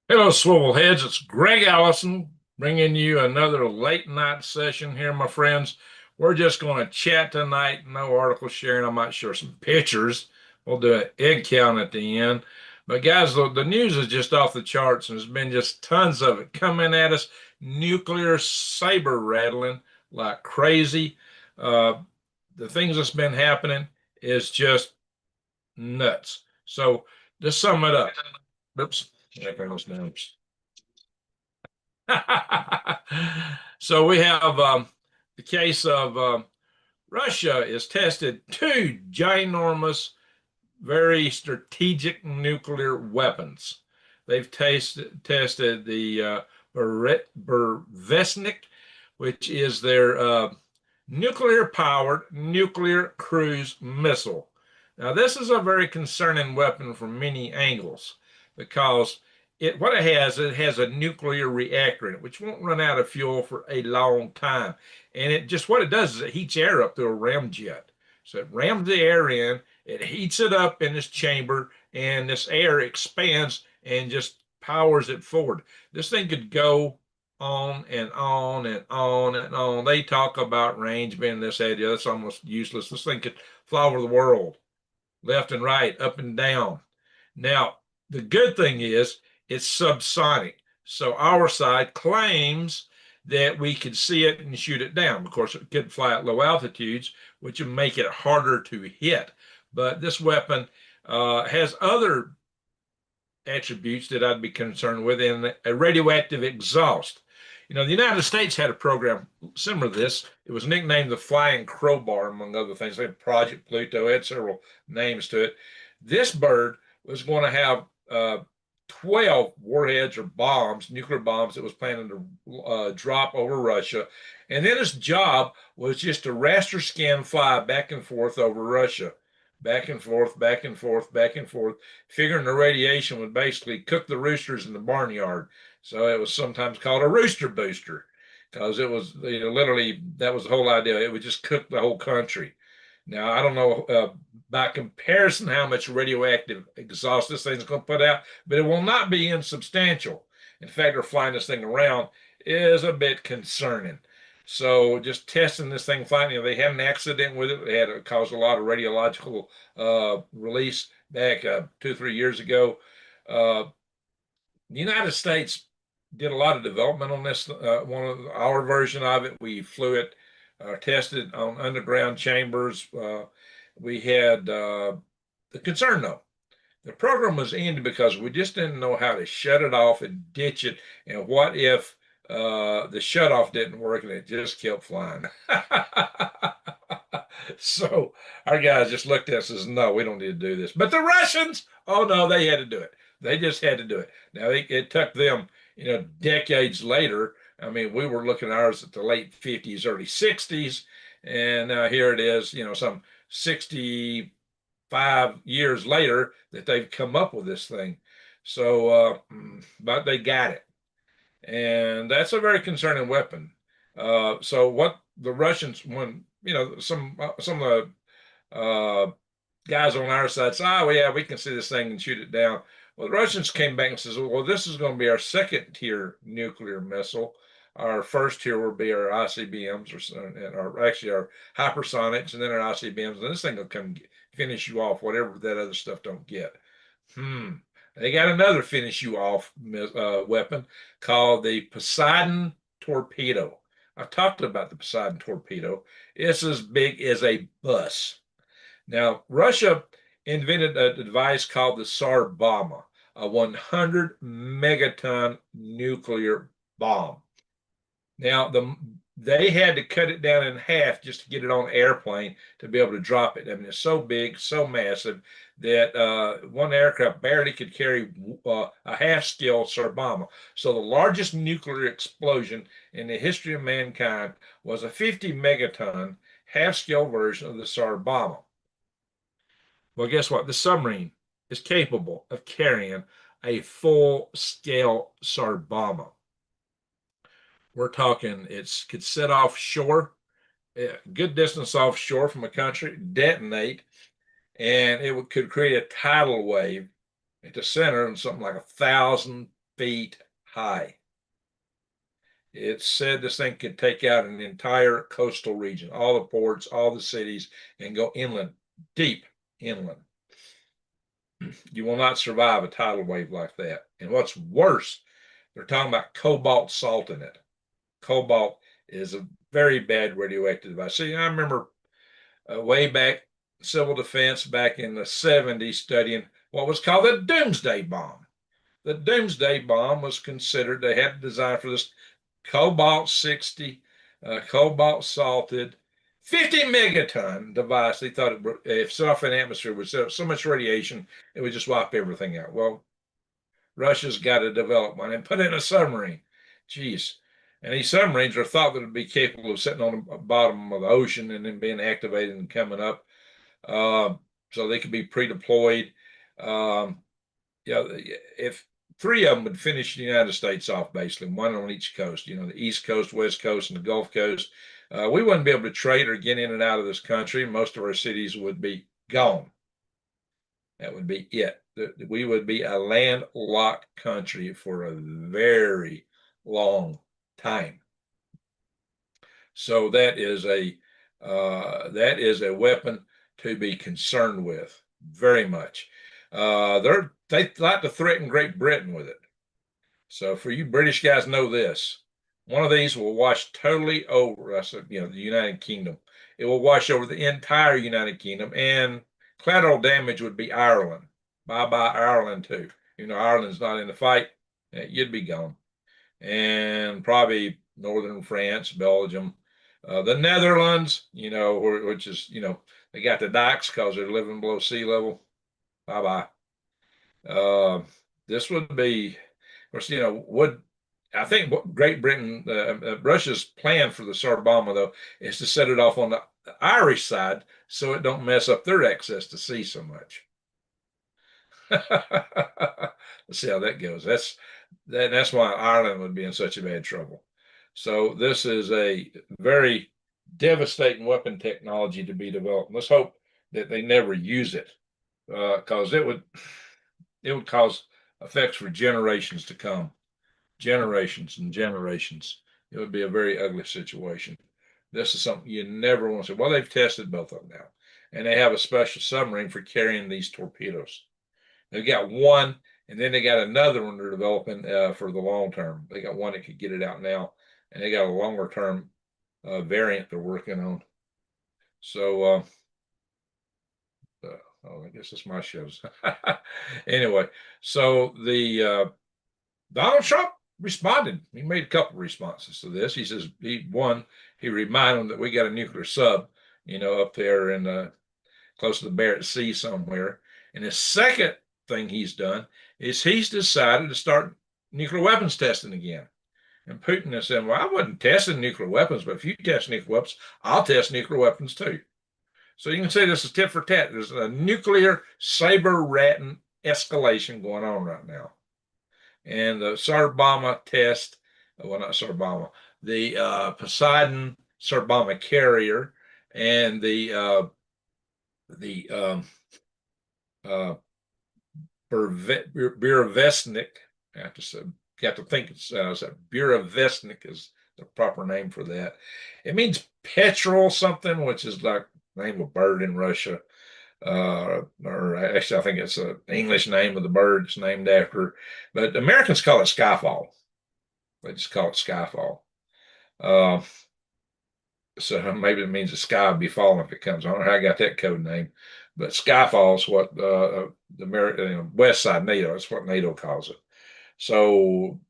Hello, swivel heads. It's Greg Allison bringing you another late night session here, my friends. We're just going to chat tonight. No article sharing. I might share some pictures. We'll do an egg count at the end. But guys, the news is just off the charts, and there's been just tons of it coming at us. Nuclear saber rattling like crazy. Uh, the things that's been happening is just nuts. So just sum it up. Oops. So we have the case of Russia is tested two ginormous, very strategic nuclear weapons. They've tested the Burevestnik, which is their nuclear-powered nuclear cruise missile. Now, this is a very concerning weapon from many angles because it has a nuclear reactor in it, which won't run out of fuel for a long time. And it just what it does is it heats air up through a ramjet. So it rams the air in, it heats it up in this chamber, and this air expands and just powers it forward. This thing could go on and on and on and on. They talk about range being this idea. That's almost useless. This thing could fly over the world, left and right, up and down. Now, the good thing is it's subsonic. So our side claims that we could see it and shoot it down. Of course, it could fly at low altitudes, which would make it harder to hit. But this weapon has other attributes that I'd be concerned with in a radioactive exhaust. You know, the United States had a program similar to this. It was nicknamed the Flying Crowbar, among other things. They had Project Pluto, had several names to it. This bird was going to have 12 warheads or bombs, nuclear bombs, that was planning to drop over Russia. And then its job was just to raster scan fly back and forth over Russia, back and forth, back and forth, back and forth, figuring the radiation would basically cook the roosters in the barnyard. So it was sometimes called a rooster booster because it was, you know, literally that was the whole idea. It would just cook the whole country. Now, I don't know by comparison how much radioactive exhaust this thing's going to put out, but it will not be insubstantial. In fact, they're flying this thing around is a bit concerning. So just testing this thing, flying, you know, they had an accident with it. They had caused a lot of radiological release back 2 or 3 years ago. Uh, the United States did a lot of development on this. One of our version of it, we flew it, tested on underground chambers. We had the concern though. The program was ended because we just didn't know how to shut it off and ditch it. And what if the shut off didn't work and it just kept flying? So our guys just looked at us and says, no, we don't need to do this. But the Russians, oh no, they had to do it. They just had to do it. Now it took them, you know, decades later. I mean, we were looking at ours at the late 50s, early 60s, and here it is, you know, some 65 years later that they've come up with this thing. So, but they got it, and that's a very concerning weapon. So what the Russians, when you know some of the guys on our side say, oh yeah, we can see this thing and shoot it down. Well, the Russians came back and says, well, this is going to be our second tier nuclear missile. Our first tier will be our ICBMs, or actually our hypersonics, and then our ICBMs. And this thing will come finish you off, whatever that other stuff don't get. Hmm. They got another finish you off weapon called the Poseidon torpedo. I've talked about the Poseidon torpedo. It's as big as a bus. Now, Russia invented a device called the Tsar Bomba, a 100 megaton nuclear bomb. Now, they had to cut it down in half just to get it on an airplane to be able to drop it. I mean, it's so big, so massive that one aircraft barely could carry a half-scale Bomber. So the largest nuclear explosion in the history of mankind was a 50 megaton half-scale version of the Tsar Bomber. Well, guess what? The submarine is capable of carrying a full-scale Tsar Bomber. We're talking it could set offshore, a good distance offshore from a country, detonate, and it could create a tidal wave at the center and something like 1,000 feet high. It's said this thing could take out an entire coastal region, all the ports, all the cities, and go inland, deep inland. You will not survive a tidal wave like that. And what's worse, they're talking about cobalt salt in it. Cobalt is a very bad radioactive device. See, I remember way back, civil defense back in the 70s, studying what was called the doomsday bomb. The doomsday bomb was considered, they had designed for this cobalt 60, cobalt salted, 50 megaton device. They thought if set off in the atmosphere would set up so much radiation, it would just wipe everything out. Well, Russia's got to develop one and put it in a submarine. Jeez. And these submarines are thought that would be capable of sitting on the bottom of the ocean and then being activated and coming up. So they could be pre-deployed. If three of them would finish the United States off, basically, one on each coast, the East Coast, West Coast, and the Gulf Coast, we wouldn't be able to trade or get in and out of this country. Most of our cities would be gone. That would be it. We would be a landlocked country for a very long time. So that is a weapon to be concerned with very much. They like to threaten Great Britain with it. So for you British guys, know this: one of these will wash totally over us. The United Kingdom. It will wash over the entire United Kingdom, and collateral damage would be Ireland. Bye bye Ireland too. Ireland's not in the fight. You'd be gone. And probably northern France, Belgium, the Netherlands. Which is they got the dikes because they're living below sea level. Bye bye. This would be, of course, I think Great Britain, Russia's plan for the Tsar-Bomba, though, is to set it off on the Irish side so it don't mess up their access to sea so much. Let's see how that goes. That's why Ireland would be in such a bad trouble. So this is a very devastating weapon technology to be developed. Let's hope that they never use it, because it would cause effects for generations to come. Generations and generations. It would be a very ugly situation. This is something you never want to say. Well, they've tested both of them now, and they have a special submarine for carrying these torpedoes. They've got one, and then they got another one they're developing for the long term. They got one that could get it out now, and they got a longer term variant they're working on. So, I guess it's my shows. Anyway, so the Donald Trump responded. He made a couple of responses to this. He says he reminded them that we got a nuclear sub, up there in close to the Barrett Sea somewhere. And the second thing he's done is he's decided to start nuclear weapons testing again. And Putin has said, well, I wasn't testing nuclear weapons, but if you test nuclear weapons, I'll test nuclear weapons too. So you can say this is tit for tat. There's a nuclear Saber Rattling escalation going on right now. And the Tsar-Bomba test, well, not Tsar-Bomba, the Poseidon Tsar-Bomba carrier, and the Burevestnik, I have to say, you have to think it's Burevestnik is the proper name for that. It means petrel something, which is like the name of a bird in Russia. Or actually, I think it's an English name of the bird it's named after. But Americans call it skyfall. They just call it skyfall. So maybe it means the sky will be falling if it comes. I don't know how I got that code name. But skyfall is what the American West Side NATO, that's what NATO calls it. So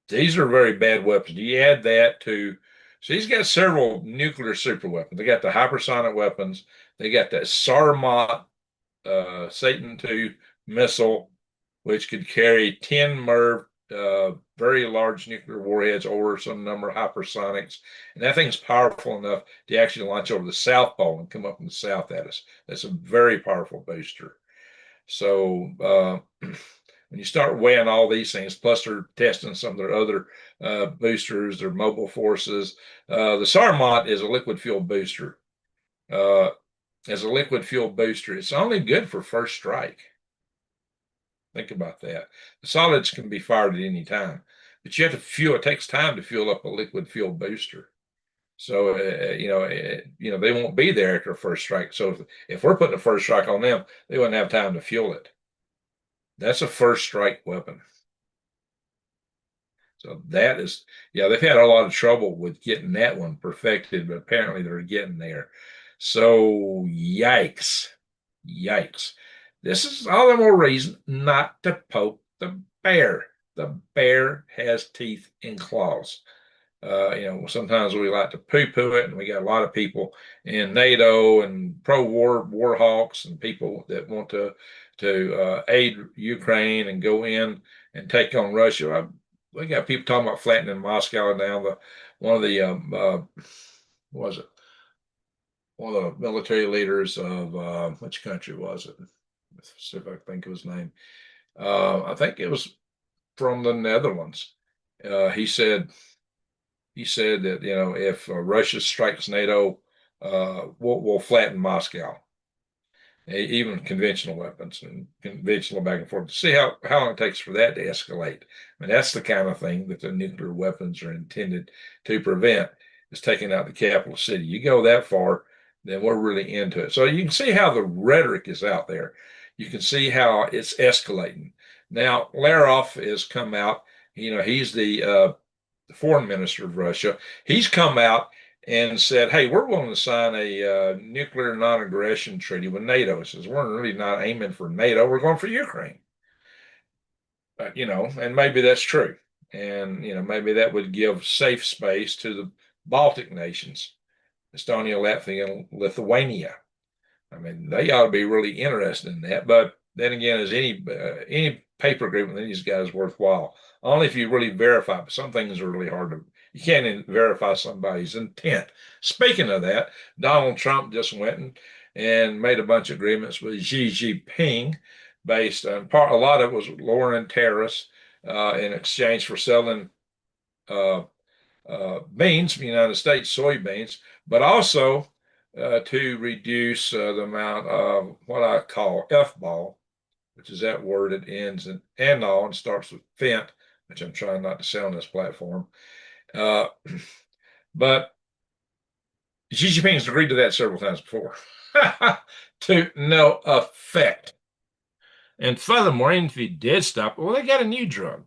these are very bad weapons. You add that to, so he's got several nuclear super weapons. They got the hypersonic weapons. They got that Sarmat Satan II missile, which could carry 10 MIRV, very large nuclear warheads or some number of hypersonics. And that thing's powerful enough to actually launch over the South Pole and come up in the south at us. That's a very powerful booster. So when you start weighing all these things, plus they're testing some of their other boosters, their mobile forces. The Sarmat is a liquid fuel booster. As a liquid fuel booster, it's only good for first strike. Think about that. The solids can be fired at any time, but you have to fuel. It takes time to fuel up a liquid fuel booster. So they won't be there after a first strike. So if we're putting a first strike on them, they wouldn't have time to fuel it. That's a first strike weapon. So that is, yeah, they've had a lot of trouble with getting that one perfected, but apparently they're getting there. So yikes, yikes. This is all the more reason not to poke the bear. The bear has teeth and claws. Sometimes we like to poo-poo it, and we got a lot of people in NATO and pro-war war hawks and people that want to aid Ukraine and go in and take on Russia. We got people talking about flattening Moscow now. One of the was it one of the military leaders of which country was it? Let's see if I think of his name. I think it was from the Netherlands. He said that if Russia strikes NATO, we'll flatten Moscow. Even conventional weapons and conventional back and forth. To see how long it takes for that to escalate. I mean, that's the kind of thing that the nuclear weapons are intended to prevent, is taking out the capital city. You go that far, then we're really into it. So you can see how the rhetoric is out there. You can see how it's escalating. Now, Lavrov has come out. He's the foreign minister of Russia. He's come out and said, "Hey, we're willing to sign a nuclear non-aggression treaty with NATO." He says, "We're really not aiming for NATO. We're going for Ukraine." And maybe that's true. And maybe that would give safe space to the Baltic nations, Estonia, Latvia, and Lithuania. I mean, they ought to be really interested in that. But then again, is any paper agreement with these guys worthwhile? Only if you really verify. But some things are really hard to. You can't verify somebody's intent. Speaking of that, Donald Trump just went and made a bunch of agreements with Xi Jinping, based on a lot of it was lowering tariffs in exchange for selling uh, beans from the United States, soybeans, but also to reduce the amount of what I call F-ball, which is that word that ends in anol and starts with fent, which I'm trying not to say on this platform. Uh, but Xi Jinping has agreed to that several times before, to no effect. And furthermore, even if he did stop, well, they got a new drug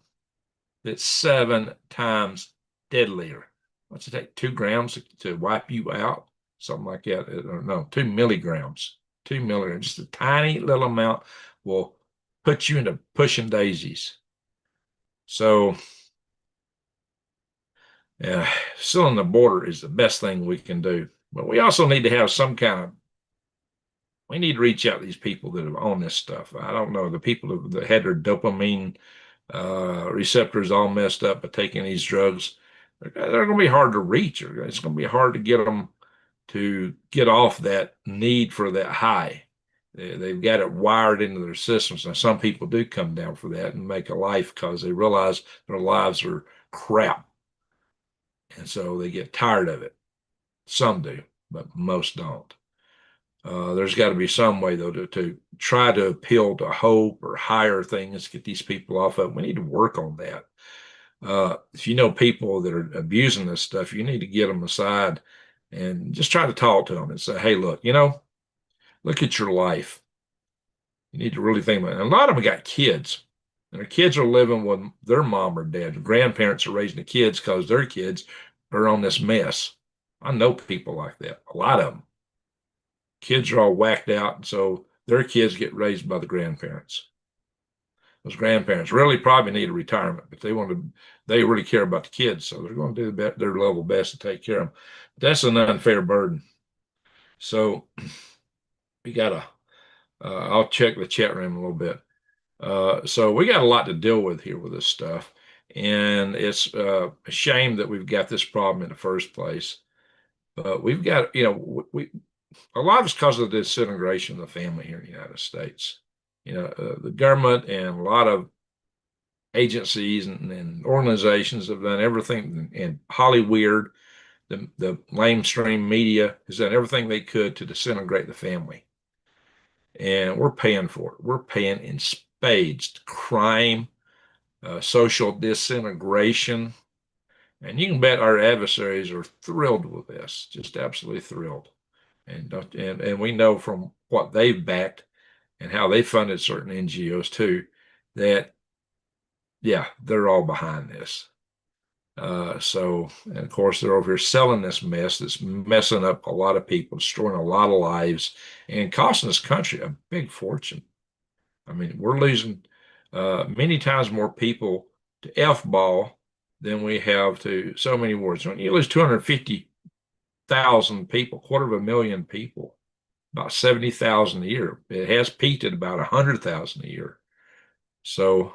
that's 7 times deadlier. What's it take? 2 grams to wipe you out? Something like that. No, 2 milligrams. 2 milligrams. Just a tiny little amount will put you into pushing daisies. So, yeah, sealing the border is the best thing we can do. But we also need to have some kind of, we need to reach out to these people that are on this stuff. I don't know, the people that had their dopamine receptors all messed up by taking these drugs. They're going to be hard to reach. It's going to be hard to get them to get off that need for that high. They've got it wired into their systems. Now, some people do come down for that and make a life because they realize their lives are crap. And so they get tired of it. Some do, but most don't. There's got to be some way, though, to try to appeal to hope or higher things, get these people off of it. We need to work on that. If you know people that are abusing this stuff, you need to get them aside and just try to talk to them and say, "Hey, look at your life. You need to really think about it." And a lot of them got kids, and their kids are living with their mom or dad. The grandparents are raising the kids because their kids are on this mess. I know people like that, a lot of them. Kids are all whacked out, and so their kids get raised by the grandparents. Those grandparents really probably need a retirement, but they really care about the kids, so they're going to do their level best to take care of them. That's an unfair burden. So we gotta. I'll check the chat room a little bit. So we got a lot to deal with here with this stuff, and it's a shame that we've got this problem in the first place. But we've got, we a lot of it's because of the disintegration of the family here in the United States. The government and a lot of agencies and organizations have done everything, and Hollywood, the mainstream media has done everything they could to disintegrate the family. And we're paying for it. We're paying in spades: crime, social disintegration. And you can bet our adversaries are thrilled with this, just absolutely thrilled. And we know from what they've backed and how they funded certain NGOs too, that yeah, they're all behind this. And of course, they're over here selling this mess that's messing up a lot of people, destroying a lot of lives, and costing this country a big fortune. I mean, we're losing many times more people to F-ball than we have to so many wars. When you lose 250,000 people, 250,000 people, about 70,000 a year. It has peaked at about 100,000 a year. So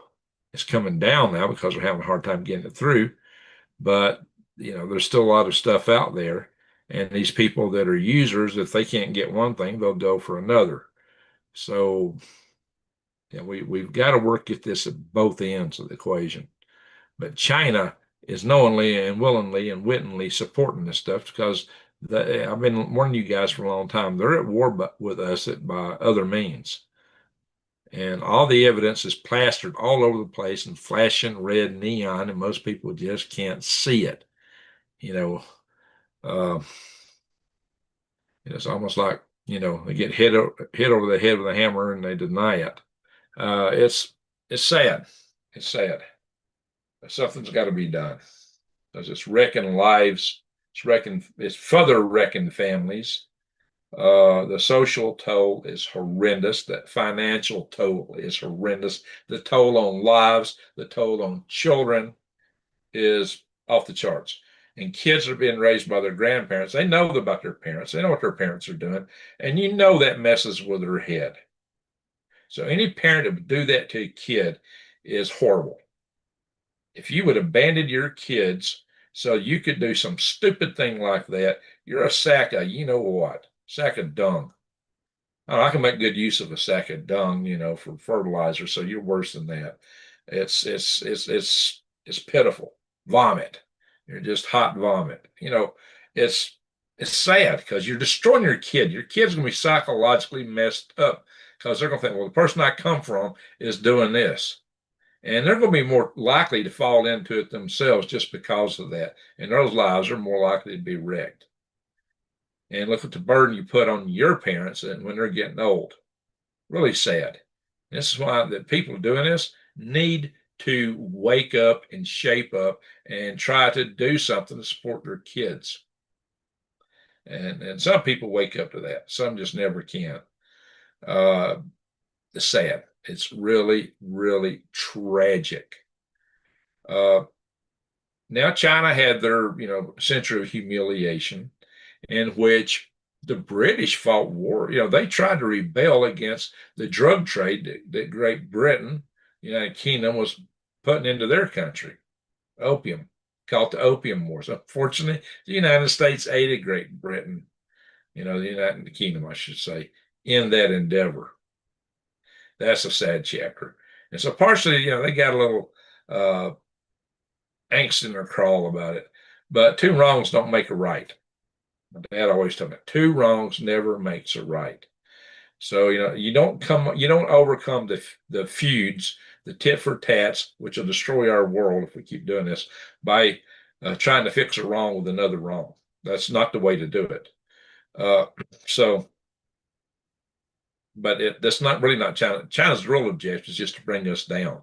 it's coming down now because we're having a hard time getting it through. But, there's still a lot of stuff out there. And these people that are users, if they can't get one thing, they'll go for another. So yeah, we've got to work at this at both ends of the equation. But China is knowingly and willingly and wittingly supporting this stuff because I've been warning you guys for a long time. They're at war with us by other means. And all the evidence is plastered all over the place in flashing red neon, and most people just can't see it. Uh, it's almost like, they get hit over the head with a hammer and they deny it. It's sad. It's sad. Something's got to be done because it's wrecking lives. It's further wrecking families. The social toll is horrendous. That financial toll is horrendous. The toll on lives, the toll on children is off the charts. And kids are being raised by their grandparents. They know about their parents. They know what their parents are doing. And that messes with their head. So any parent that would do that to a kid is horrible. If you would abandon your kids so you could do some stupid thing like that, you're a sack of sack of dung. I can make good use of a sack of dung, for fertilizer. So you're worse than that. It's pitiful. Vomit. You're just hot vomit. It's sad because you're destroying your kid. Your kid's gonna be psychologically messed up because they're gonna think, well, the person I come from is doing this. And they're going to be more likely to fall into it themselves just because of that. And those lives are more likely to be wrecked. And look at the burden you put on your parents when they're getting old. Really sad. This is why the people doing this need to wake up and shape up and try to do something to support their kids. And some people wake up to that. Some just never can. It's sad. It's really, really tragic. Now China had their, century of humiliation in which the British fought war. They tried to rebel against the drug trade that Great Britain, United Kingdom, was putting into their country. Opium, called the Opium Wars. Unfortunately, the United States aided Great Britain, the United Kingdom, I should say, in that endeavor. That's a sad chapter. And so partially, they got a little angst in their crawl about it. But two wrongs don't make a right. My dad always told me, two wrongs never makes a right. So, you don't overcome the feuds, the tit for tats, which will destroy our world if we keep doing this, by trying to fix a wrong with another wrong. That's not the way to do it. But that's not China. China's real objective is just to bring us down.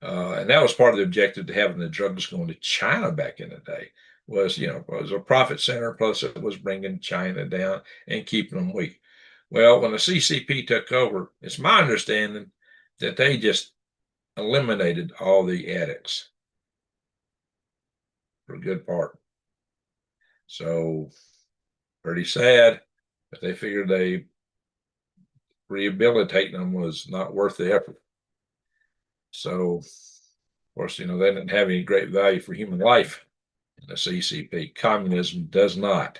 And that was part of the objective to having the drugs going to China back in the day was a profit center, plus it was bringing China down and keeping them weak. Well, when the CCP took over, it's my understanding that they just eliminated all the addicts for a good part. So pretty sad, but they figured rehabilitating them was not worth the effort. So, of course, they didn't have any great value for human life in the CCP. Communism does not.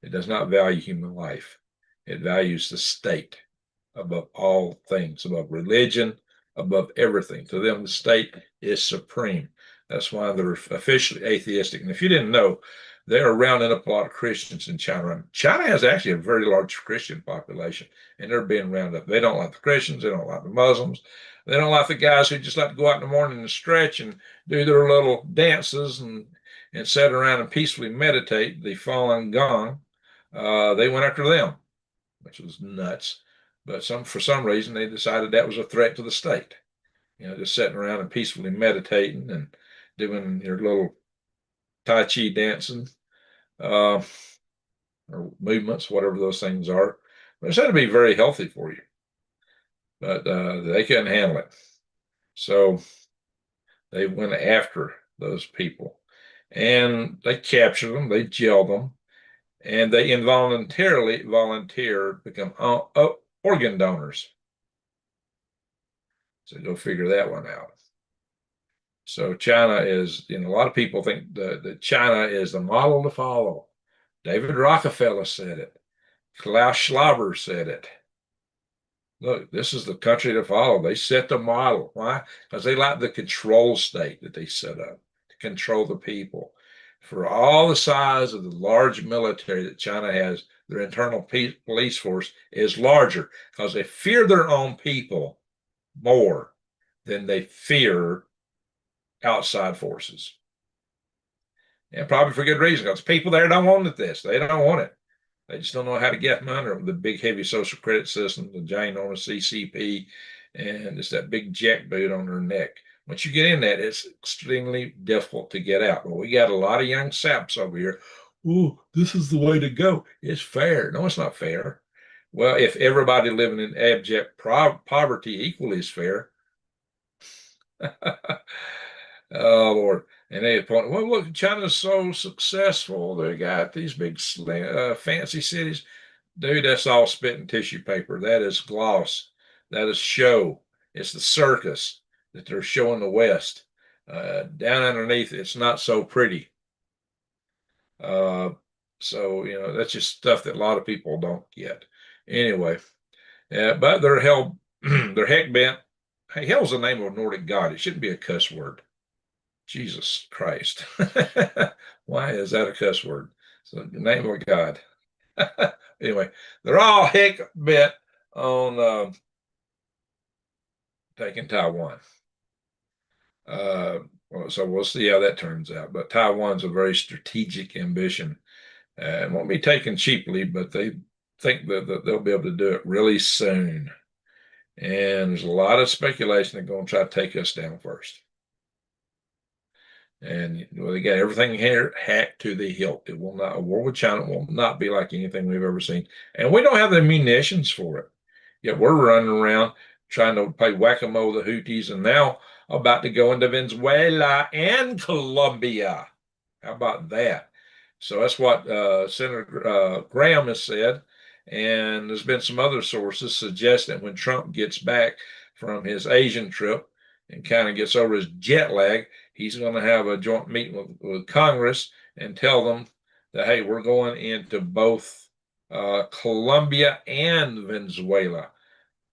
It does not value human life. It values the state above all things, above religion, above everything. To them, the state is supreme. That's why they're officially atheistic. And if you didn't know, they're rounding up a lot of Christians in China. China has actually a very large Christian population, and they're being rounded up. They don't like the Christians. They don't like the Muslims. They don't like the guys who just like to go out in the morning and stretch and do their little dances and sit around and peacefully meditate. The fallen gong. They went after them, which was nuts. But for some reason they decided that was a threat to the state. Just sitting around and peacefully meditating and doing your little Tai Chi dancing or movements, whatever those things are. But it's said to be very healthy for you. But they couldn't handle it. So they went after those people and they captured them, they jailed them, and they involuntarily volunteered to become organ donors. So go figure that one out. So China is, a lot of people think that China is the model to follow. David Rockefeller said it. Klaus Schwab said it. Look, this is the country to follow. They set the model. Why? Because they like the control state that they set up to control the people. For all the size of the large military that China has, their internal police force is larger because they fear their own people more than they fear outside forces. And probably for good reason, because people there don't want this. They don't want it. They just don't know how to get them under the big, heavy social credit system, the ginormous CCP, and it's that big jackboot on their neck. Once you get in that, it's extremely difficult to get out. Well, we got a lot of young saps over here. Oh, this is the way to go. It's fair. No, it's not fair. Well, if everybody living in abject poverty equally is fair, oh Lord. And they point, well, look, China's so successful. They got these big fancy cities. Dude, that's all spit and tissue paper. That is gloss. That is show. It's the circus that they're showing the West. Down underneath, it's not so pretty. So, that's just stuff that a lot of people don't get. Anyway, but they're hell, they're heck bent. Hey, hell's the name of a Nordic god. It shouldn't be a cuss word. Jesus Christ. Why is that a cuss word? So the name of God. Anyway, they're all heck bent on taking Taiwan. So we'll see how that turns out. But Taiwan's a very strategic ambition and won't be taken cheaply, but they think that they'll be able to do it really soon. And there's a lot of speculation they're going to try to take us down first. And they got everything here hacked to the hilt. It will not, a war with China will not be like anything we've ever seen. And we don't have the munitions for it. Yet we're running around trying to play whack-a-mole the Houthis and now about to go into Venezuela and Colombia. How about that? So that's what Senator Graham has said. And there's been some other sources suggesting when Trump gets back from his Asian trip and kind of gets over his jet lag, he's going to have a joint meeting with Congress and tell them that, hey, we're going into both Colombia and Venezuela.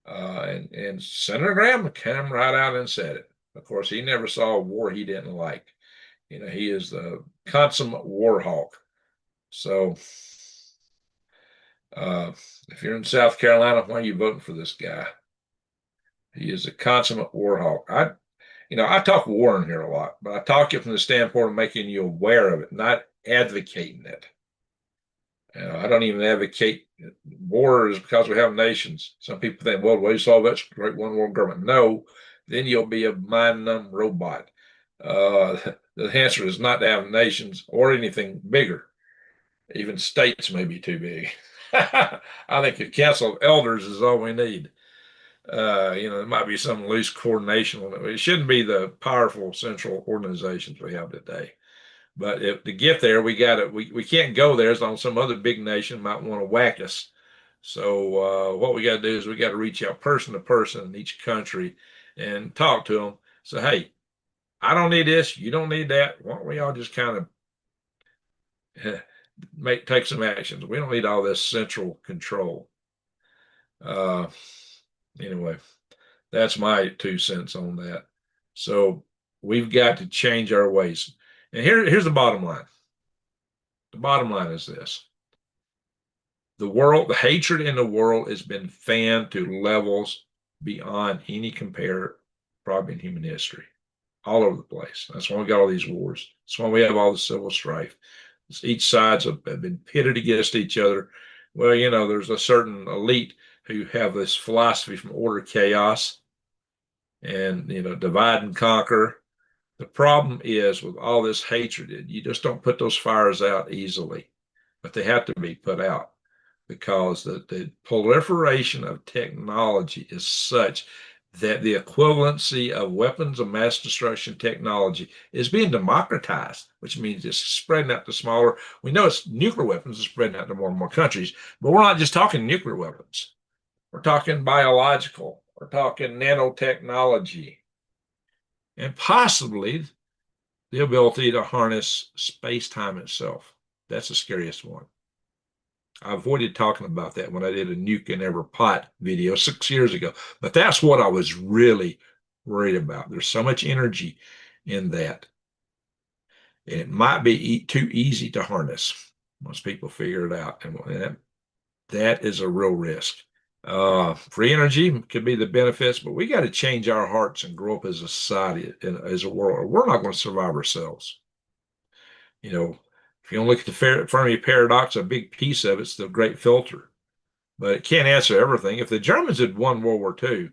And Senator Graham came right out and said it. Of course, he never saw a war he didn't like. He is the consummate war hawk. So if you're in South Carolina, why are you voting for this guy? He is a consummate war hawk. I talk war in here a lot, but I talk it from the standpoint of making you aware of it, not advocating it. I don't even advocate war is because we have nations. Some people think, well, we solve that's great one world government. No, then you'll be a mind-numb robot. The answer is not to have nations or anything bigger. Even states may be too big. I think a council of elders is all we need. There might be some loose coordination on it. It shouldn't be the powerful central organizations we have today. But to get there, we can't go there as long as some other big nation might want to whack us. So what we got to do is we got to reach out person to person in each country and talk to them. So, hey, I don't need this. You don't need that. Why don't we all just kind of take some actions? We don't need all this central control. Anyway, That's my 2 cents on that. So we've got to change our ways. And here's the bottom line. The bottom line is this. The hatred in the world has been fanned to levels beyond any compare probably in human history, all over the place. That's why we got all these wars. That's why we have all the civil strife. Each sides have been pitted against each other. Well, there's a certain elite who have this philosophy from order chaos and, divide and conquer. The problem is with all this hatred, you just don't put those fires out easily, but they have to be put out because the proliferation of technology is such that the equivalency of weapons of mass destruction technology is being democratized, which means it's spreading out to smaller. We know it's nuclear weapons are spreading out to more and more countries, but we're not just talking nuclear weapons. We're talking biological. We're talking nanotechnology, and possibly the ability to harness space-time itself. That's the scariest one. I avoided talking about that when I did a Nuke in Every Pot video 6 years ago, but that's what I was really worried about. There's so much energy in that. And it might be too easy to harness once people figure it out. And that is a real risk. Free energy could be the benefits, but we got to change our hearts and grow up as a society and as a world. We're not going to survive ourselves. If you don't look at the Fermi paradox, a big piece of it's the great filter, but it can't answer everything. If the Germans had won World War II,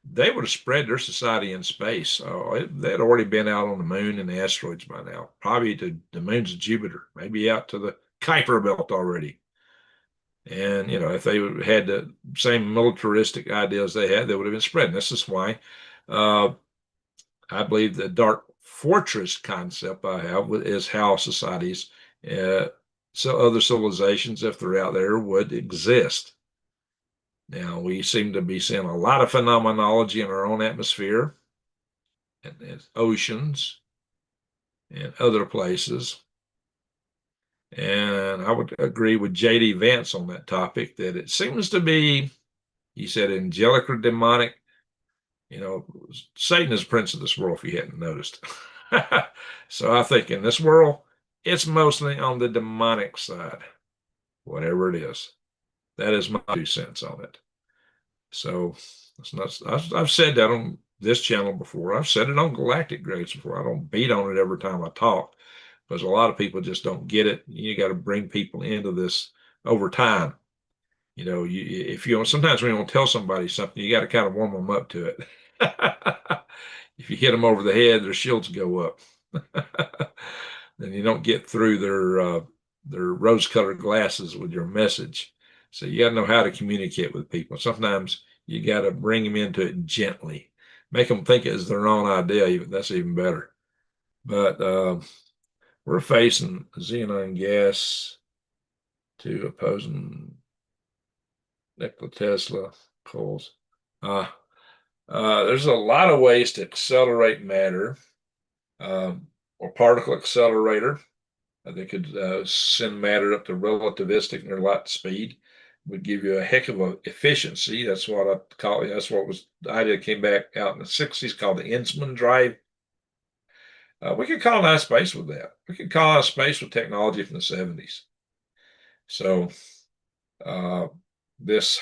they would have spread their society in space. They'd already been out on the moon and the asteroids by now, probably to the moons of Jupiter, maybe out to the Kuiper belt already. And, if they had the same militaristic ideas they had, they would have been spreading. This is why I believe the dark fortress concept I have is how societies, so other civilizations, if they're out there, would exist. Now, we seem to be seeing a lot of phenomenology in our own atmosphere and oceans and other places. And I would agree with J.D. Vance on that topic that it seems to be, he said, angelic or demonic. Satan is prince of this world, if you hadn't noticed. So I think in this world, it's mostly on the demonic side, whatever it is. That is my 2 cents on it. So it's not, I've said that on this channel before. I've said it on Galactic Grace before. I don't beat on it every time I talk because a lot of people just don't get it. You got to bring people into this over time. Sometimes when you want to tell somebody something, you got to kind of warm them up to it. If you hit them over the head, their shields go up. Then you don't get through their rose-colored glasses with your message. So you got to know how to communicate with people. Sometimes you got to bring them into it gently, make them think it's their own idea. That's even better. But we're facing xenon gas to opposing Nikola Tesla coals. There's a lot of ways to accelerate matter, or particle accelerator. They could send matter up to relativistic near light speed. Would give you a heck of a efficiency. That's what I call it. That's what was the idea that came back out in the 60s called the Innsman drive. We could colonize space with that. We could colonize space with technology from the 70s. So there's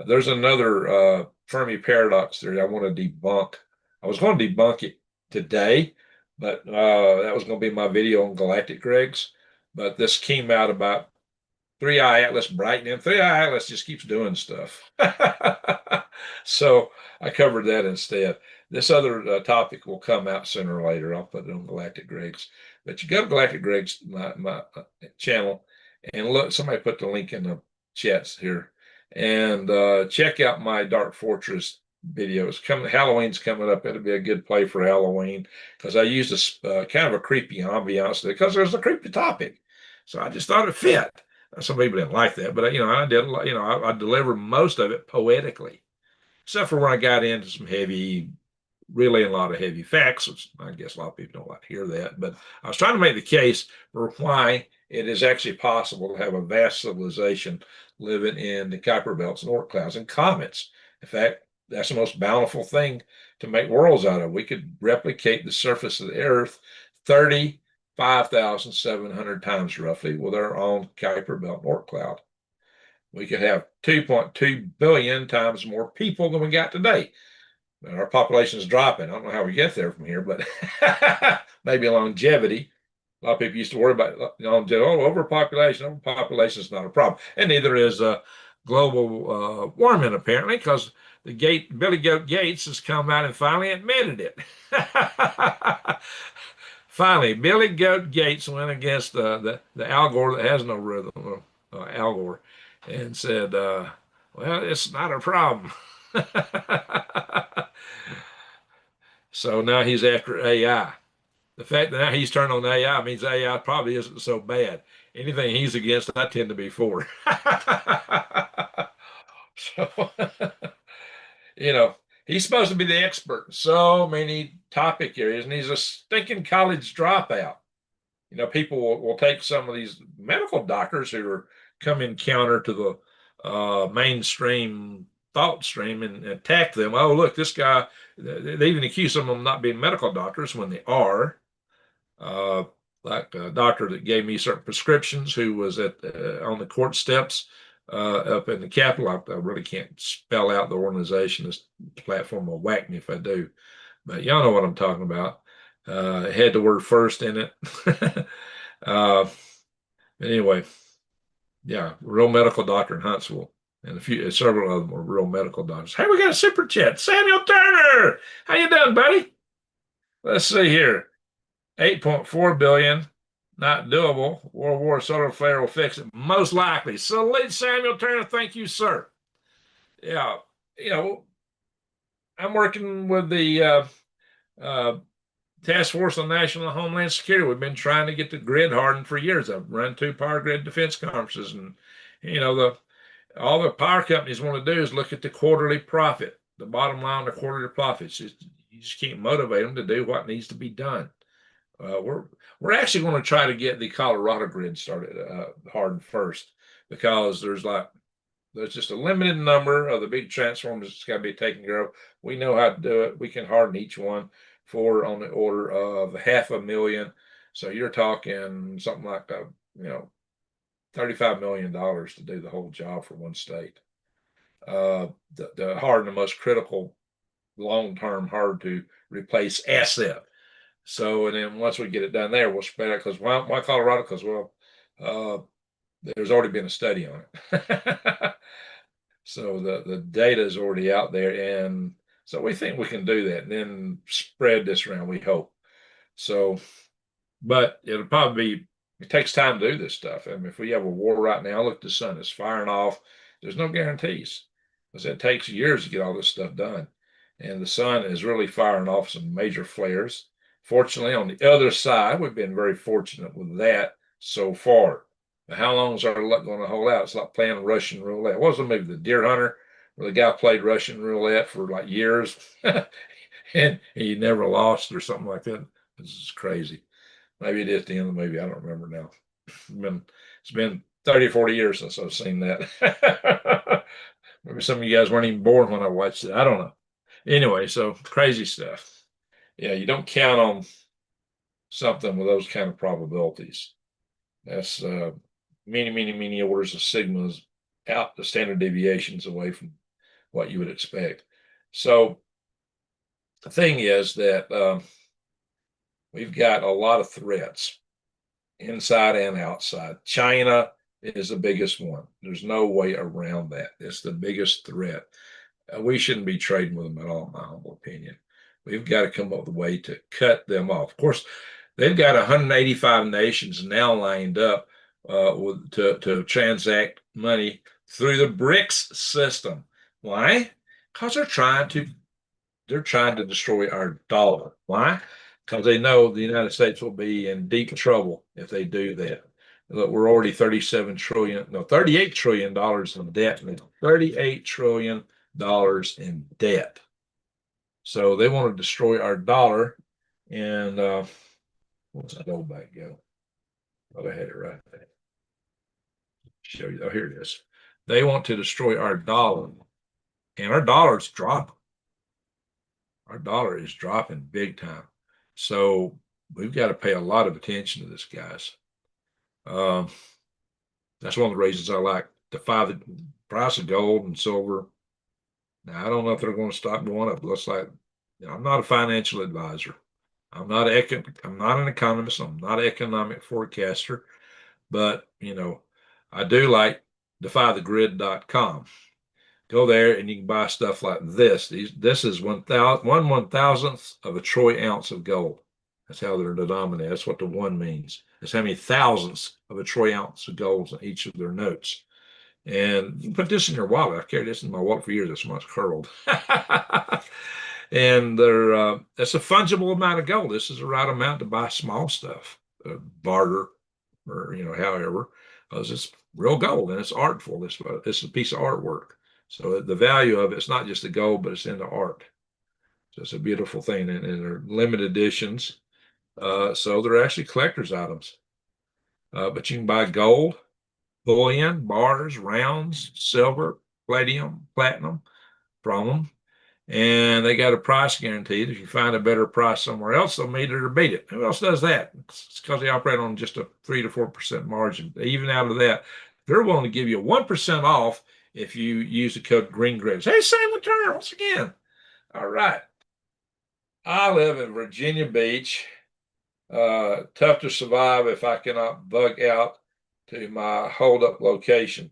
another Fermi paradox theory I want to debunk. I was going to debunk it today, but that was going to be my video on galactic Gregs. But this came out about 3i Atlas brightening. 3i Atlas just keeps doing stuff. So I covered that instead. This other topic will come out sooner or later. I'll put it on Galactic Gregs. But you go to Galactic Gregs, my channel, and look, somebody put the link in the chats here. And check out my Dark Fortress videos. Halloween's coming up. It'll be a good play for Halloween because I used a kind of a creepy ambiance because there's a creepy topic. So I just thought it fit. Some people didn't like that, but I did. I delivered most of it poetically, except for when I got into some really a lot of heavy facts, which I guess a lot of people don't like to hear that. But I was trying to make the case for why it is actually possible to have a vast civilization living in the Kuiper belts and Oort clouds and comets. In fact, that's the most bountiful thing to make worlds out of. We could replicate the surface of the Earth 35,700 times roughly with our own Kuiper Belt Oort cloud. We could have 2.2 billion times more people than we got today. And our population is dropping. I don't know how we get there from here, but maybe longevity. A lot of people used to worry about longevity. Oh, overpopulation. Overpopulation is not a problem, and neither is global warming apparently, because Billy Goat Gates has come out and finally admitted it. Finally, Billy Goat Gates went against the Al Gore that has no rhythm, Al Gore, and said, "Well, it's not a problem." So now he's after AI. The fact that now he's turned on AI means AI probably isn't so bad. Anything he's against, I tend to be for. So, he's supposed to be the expert in so many topic areas, and he's a stinking college dropout. People will take some of these medical doctors who are coming counter to the mainstream thought stream and attack them. Oh, look, this guy, they even accuse some of them not being medical doctors when they are. Uh, like a doctor that gave me certain prescriptions who was on the court steps up in the Capitol. I really can't spell out the organization. This platform will whack me if I do, but y'all know what I'm talking about. It had the word first in it. Anyway, yeah, real medical doctor in Huntsville, and several of them were real medical doctors. Hey, we got a super chat. Samuel Turner, how you doing, buddy? Let's see here. 8.4 billion, not doable. World War solar flare will fix it, most likely. Salute Samuel Turner. Thank you, sir. Yeah, I'm working with the uh, Task Force on National and Homeland Security. We've been trying to get the grid hardened for years. I've run 2 power grid defense conferences, and all the power companies want to do is look at the quarterly profit, the bottom line, the quarterly profits. You just can't motivate them to do what needs to be done. We're actually going to try to get the Colorado grid started hardened first, because there's just a limited number of the big transformers that's got to be taken care of. We know how to do it. We can harden each one for on the order of $500,000. So you're talking something like $35 million to do the whole job for one state. The harden the most critical, long-term, hard to replace asset. So, and then once we get it done there, we'll spread it. Because why Colorado? Because there's already been a study on it. So the data is already out there, and so we think we can do that and then spread this around, we hope. So, but it takes time to do this stuff. I mean, if we have a war right now, look, the sun is firing off. There's no guarantees, because it takes years to get all this stuff done. And the sun is really firing off some major flares. Fortunately, on the other side, we've been very fortunate with that so far. But how long is our luck going to hold out? It's like playing Russian roulette. What was the movie, The Deer Hunter, where the guy played Russian roulette for like years and he never lost or something like that? This is crazy. Maybe it is the end of the movie. I don't remember now. It's been 30 or 40 years since I've seen that. Maybe some of you guys weren't even born when I watched it. I don't know. Anyway, so crazy stuff. Yeah, you don't count on something with those kind of probabilities. That's many orders of sigmas out, the standard deviations away from what you would expect. So the thing is that we've got a lot of threats inside and outside. China is the biggest one. There's no way around that. It's the biggest threat. We shouldn't be trading with them at all, in my humble opinion. We've got to come up with a way to cut them off. Of course, they've got 185 nations now lined up to transact money through the BRICS system. Why? Because they're trying to destroy our dollar. Why? Because they know the United States will be in deep trouble if they do that. Look, we're already $38 trillion in debt. $38 trillion in debt. So they want to destroy our dollar. And what's that old back go? Oh, I had it right there. Show you. Oh, here it is. They want to destroy our dollar, and our dollar's dropping. Our dollar is dropping big time. So we've got to pay a lot of attention to this, guys. Um, that's one of the reasons I like defy the price of gold and silver. Now, I don't know if they're going to stop going up. Looks like, I'm not a financial advisor. I'm not an economist. I'm not an economic forecaster, but I do like defythegrid.com. Go there and you can buy stuff like this. This is 1/1000th of a troy ounce of gold. That's how they're denominated. That's what the one means. That's how many thousandths of a troy ounce of gold in each of their notes. And you can put this in your wallet. I've carried this in my wallet for years. This one's curled. And that's a fungible amount of gold. This is the right amount to buy small stuff, barter, or however, because it's real gold and it's artful. It's a piece of artwork. So the value of it's not just the gold, but it's in the art. So it's a beautiful thing, and they're limited editions. So they're actually collector's items. But you can buy gold, bullion, bars, rounds, silver, palladium, platinum from them. And they got a price guaranteed. If you find a better price somewhere else, they'll meet it or beat it. Who else does that? It's because they operate on just a 3 to 4% margin. Even out of that, they're willing to give you 1% off if you use the code GreenGrids. Hey, same return once again. All right. I live in Virginia Beach. Tough to survive if I cannot bug out to my holdup location.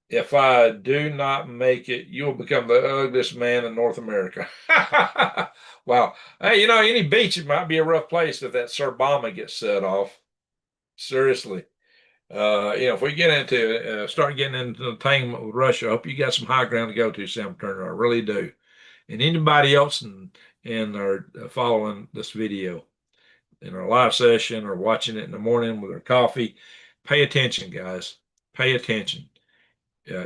If I do not make it, you'll become the ugliest man in North America. Wow. Hey, any beach, it might be a rough place if that Sir Obama gets set off. Seriously. If we get start getting into entanglement with Russia, I hope you got some high ground to go to, Sam Turner. I really do. And anybody else in our following this video in our live session or watching it in the morning with their coffee, pay attention, guys. Pay attention.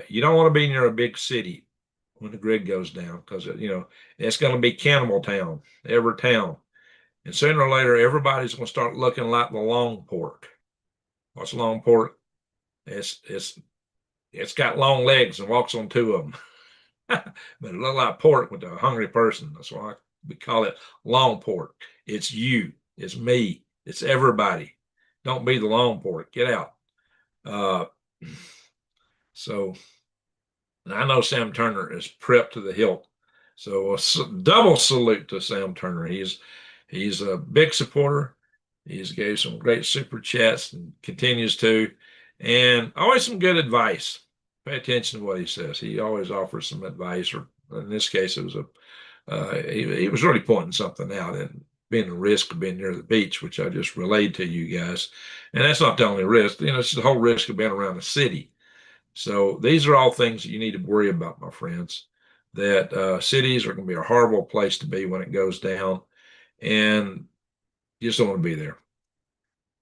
You don't want to be near a big city when the grid goes down because it's going to be cannibal town, every town, and sooner or later everybody's going to start looking like the long pork. What's long pork? It's got long legs and walks on two of them, but it looks like pork with a hungry person. That's why we call it long pork. It's you, it's me, it's everybody. Don't be the long pork. Get out. Uh, so. And I know Sam Turner is prepped to the hilt. So a double salute to Sam Turner. He's a big supporter. He's gave some great super chats and continues to, and always some good advice. Pay attention to what he says. He always offers some advice, or in this case, it was he was really pointing something out and being a risk of being near the beach, which I just relayed to you guys. And that's not the only risk. It's the whole risk of being around the city. So these are all things that you need to worry about, my friends, that cities are going to be a horrible place to be when it goes down, and you just don't want to be there.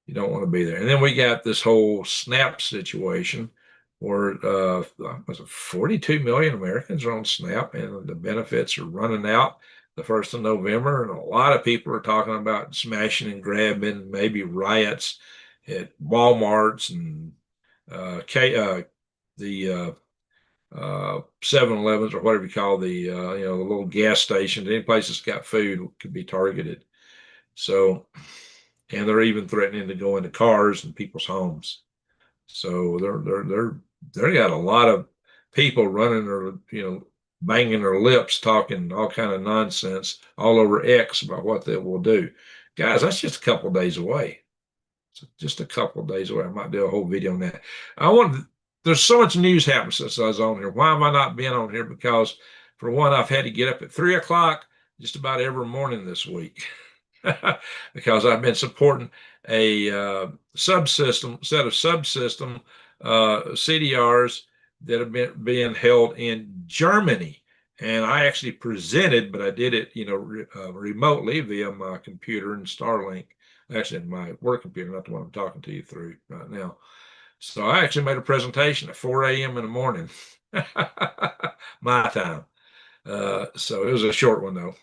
You don't want to be there. And then we got this whole SNAP situation where was it 42 million Americans are on SNAP, and the benefits are running out the 1st of November. And a lot of people are talking about smashing and grabbing, maybe riots at Walmarts and the 7-Elevens or whatever you call the little gas stations. Any place that's got food could be targeted. So, and they're even threatening to go into cars and people's homes. So they got a lot of people running their banging their lips, talking all kind of nonsense all over X about what they will do. Guys, that's just a couple of days away. So just a couple of days away. I might do a whole video on that. There's so much news happening since I was on here. Why have I not been on here? Because for one, I've had to get up at 3 o'clock just about every morning this week because I've been supporting a set of subsystem CDRs that have been being held in Germany. And I actually presented, but I did it, remotely via my computer and Starlink. Actually, my work computer, not the one I'm talking to you through right now. So I actually made a presentation at 4 a.m. in the morning, my time. So it was a short one though.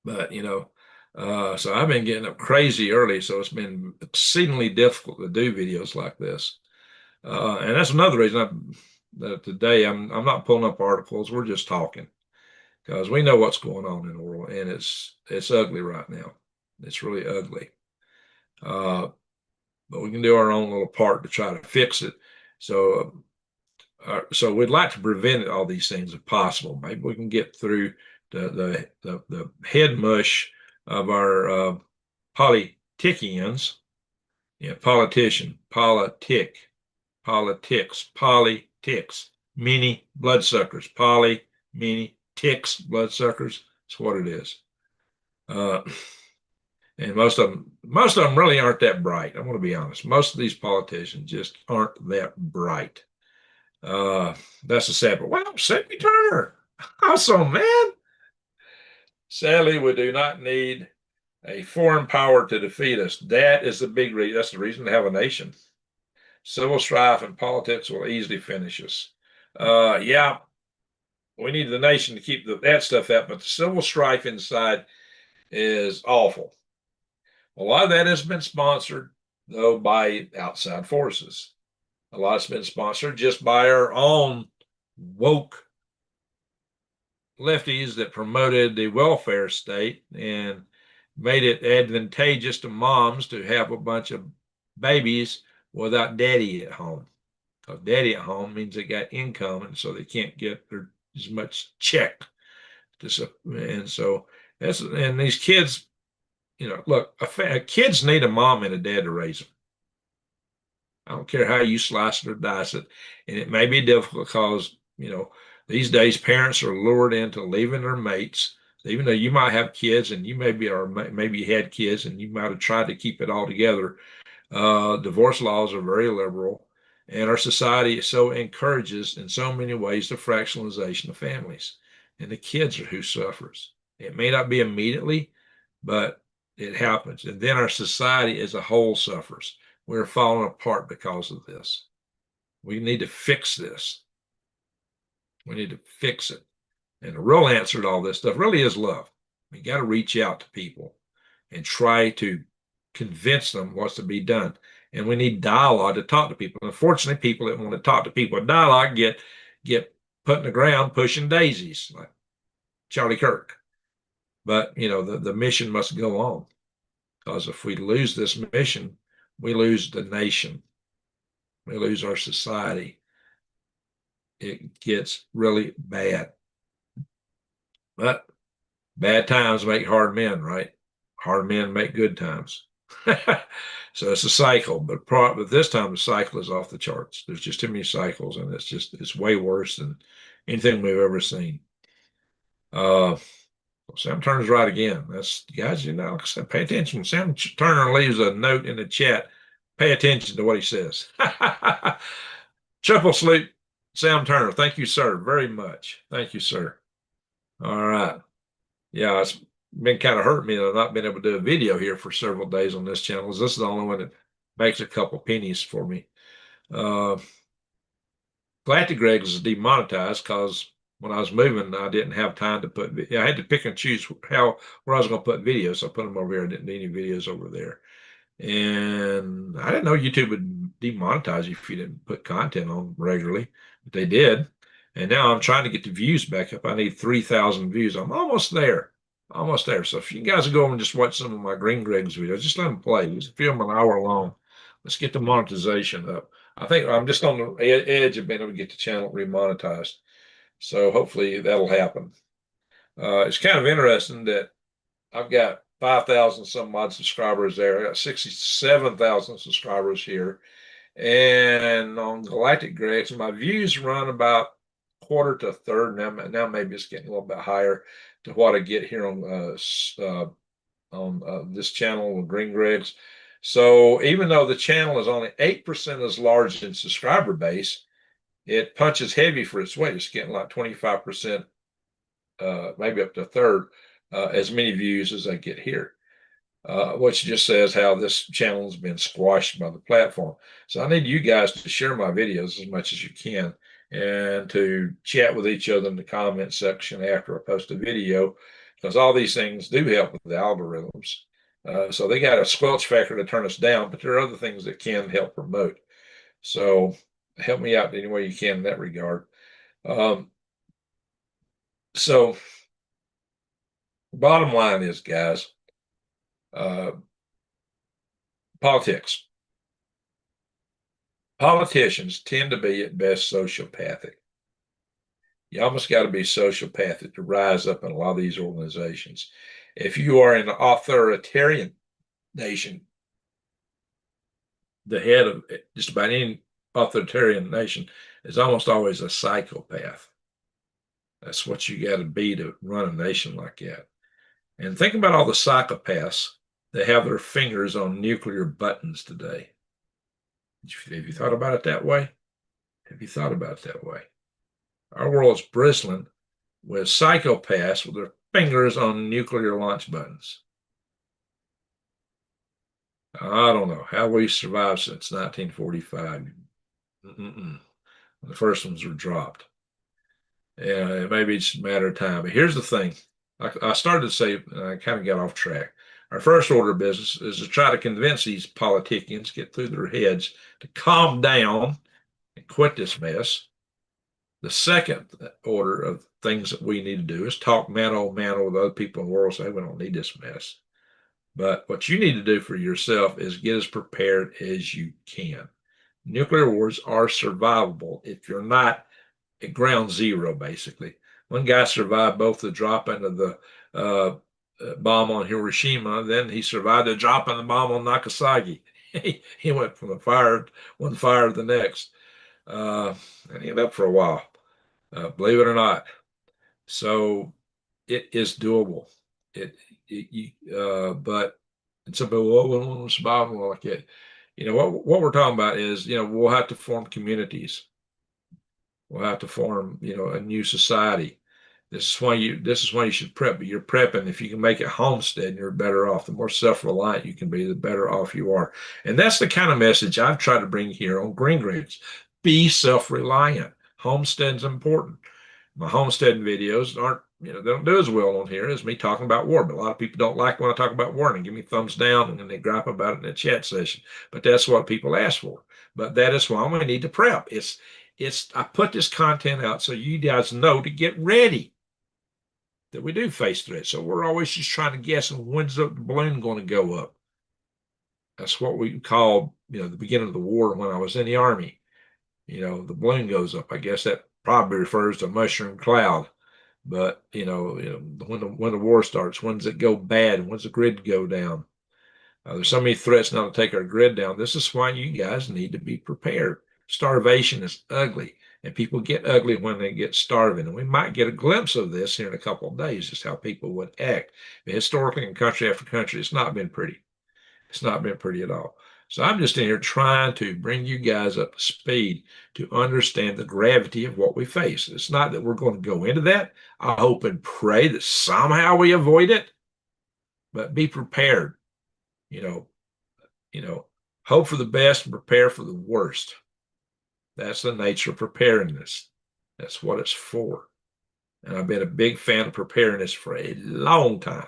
But so I've been getting up crazy early, so it's been exceedingly difficult to do videos like this. And that's another reason today I'm not pulling up articles. We're just talking. because we know what's going on in the world, and it's ugly right now. It's really ugly. But we can do our own little part to try to fix it. So we'd like to prevent all these things if possible. Maybe we can get through the head mush of our politicians. Yeah, politician, politics, many bloodsuckers, many ticks, bloodsuckers. That's what it is. And most of them really aren't that bright. I want to be honest. Most of these politicians just aren't that bright. That's the sad part. Well, Sidney Turner, awesome, man. Sadly, we do not need a foreign power to defeat us. That is the big reason. That's the reason to have a nation. Civil strife and politics will easily finish us. Yeah, we need the nation to keep that stuff out, but the civil strife inside is awful. A lot of that has been sponsored, though, by outside forces. A lot has been sponsored just by our own woke lefties that promoted the welfare state and made it advantageous to moms to have a bunch of babies without daddy at home. Because daddy at home means they got income, and so they can't get as much check. And so and these kids, look, kids need a mom and a dad to raise them. I don't care how you slice it or dice it. And it may be difficult because, these days parents are lured into leaving their mates, even though you might have kids and you maybe you had kids and you might have tried to keep it all together. Divorce laws are very liberal, and our society so encourages in so many ways the fractionalization of families. And the kids are who suffers. It may not be immediately, but it happens. And then our society as a whole suffers. We're falling apart because of this. We need to fix this. We need to fix it. And the real answer to all this stuff really is love. We got to reach out to people and try to convince them what's to be done. And we need dialogue to talk to people. Unfortunately, people that want to talk to people in dialogue get put in the ground pushing daisies, like Charlie Kirk. But the mission must go on. Because if we lose this mission, we lose the nation. We lose our society. It gets really bad. But bad times make hard men, right? Hard men make good times. So it's a cycle, but this time the cycle is off the charts. There's just too many cycles, and it's way worse than anything we've ever seen. Sam Turner's right again. That's guys, like I said, pay attention. Sam Turner leaves a note in the chat. Pay attention to what he says. Triple salute, Sam Turner. Thank you, sir, very much. Thank you, sir. All right. Yeah, it's been kind of hurting me that I've not been able to do a video here for several days on this channel. This is the only one that makes a couple pennies for me. Galactic Greg's is demonetized because when I was moving, I didn't have time to I had to pick and choose where I was going to put videos. So I put them over here. I didn't do any videos over there. And I didn't know YouTube would demonetize you if you didn't put content on regularly, but they did. And now I'm trying to get the views back up. I need 3,000 views. I'm almost there. Almost there. So if you guys will go and just watch some of my Green Greg's videos, just let them play. Just film an hour long. Let's get the monetization up. I think I'm just on the edge of being able to get the channel remonetized. So hopefully that'll happen. It's kind of interesting that I've got 5,000 some odd subscribers there. I got 67,000 subscribers here. And on Galactic Greg's, my views run about quarter to a third. Now maybe it's getting a little bit higher to what I get here on this channel with Green Greg's. So even though the channel is only 8% as large in subscriber base, it punches heavy for its weight. It's getting like 25%, maybe up to a third, as many views as I get here. Which just says how this channel has been squashed by the platform. So I need you guys to share my videos as much as you can and to chat with each other in the comment section after I post a video, because all these things do help with the algorithms. So they got a squelch factor to turn us down, but there are other things that can help promote. So help me out any way you can in that regard. So Bottom line is, guys, uh, politics. Politicians tend to be at best sociopathic. You almost got to be sociopathic to rise up in a lot of these organizations. If you are an authoritarian nation, the head of just about any authoritarian nation is almost always a psychopath. That's what you got to be to run a nation like that. And think about all the psychopaths that have their fingers on nuclear buttons today. Have you thought about it that way? Have you thought about it that way? Our world's bristling with psychopaths with their fingers on nuclear launch buttons. I don't know how we survived since 1945. Mm-mm. The first ones were dropped. And maybe it's a matter of time. But here's the thing. I started to say, I kind of got off track. Our first order of business is to try to convince these politicians, get through their heads, to calm down and quit this mess. The second order of things that we need to do is talk man with other people in the world, say we don't need this mess. But what you need to do for yourself is get as prepared as you can. Nuclear wars are survivable if you're not at ground zero, basically. One guy survived both the dropping of the bomb on Hiroshima, then he survived the dropping the bomb on Nagasaki. He went from the fire, one fire to the next. And he ended up for a while, believe it or not. So it is doable. But and some people, well, we don't want to survive like that. What we're talking about is, we'll have to form communities. We'll have to form, a new society. This is why you should prep. But you're prepping. If you can make it homestead, you're better off. The more self-reliant you can be, the better off you are. And that's the kind of message I've tried to bring here on Green Grids. Be self-reliant. Homestead's important. My homesteading videos aren't, they don't do as well on here as me talking about war. But a lot of people don't like when I talk about war and they give me thumbs down and then they gripe about it in a chat session. But that's what people ask for. But that is why we need to prep. I put this content out so you guys know to get ready that we do face threats. So we're always just trying to guess when's the balloon going to go up. That's what we called, the beginning of the war when I was in the Army. The balloon goes up. I guess that probably refers to a mushroom cloud. But when the war starts, when does it go bad? When's the grid go down? There's so many threats now to take our grid down. This is why you guys need to be prepared. Starvation is ugly, and people get ugly when they get starving. And we might get a glimpse of this here in a couple of days, just how people would act. But historically, in country after country, it's not been pretty. It's not been pretty at all. So I'm just in here trying to bring you guys up to speed to understand the gravity of what we face. It's not that we're going to go into that. I hope and pray that somehow we avoid it, but be prepared. You know, hope for the best and prepare for the worst. That's the nature of preparedness. That's what it's for. And I've been a big fan of preparedness for a long time.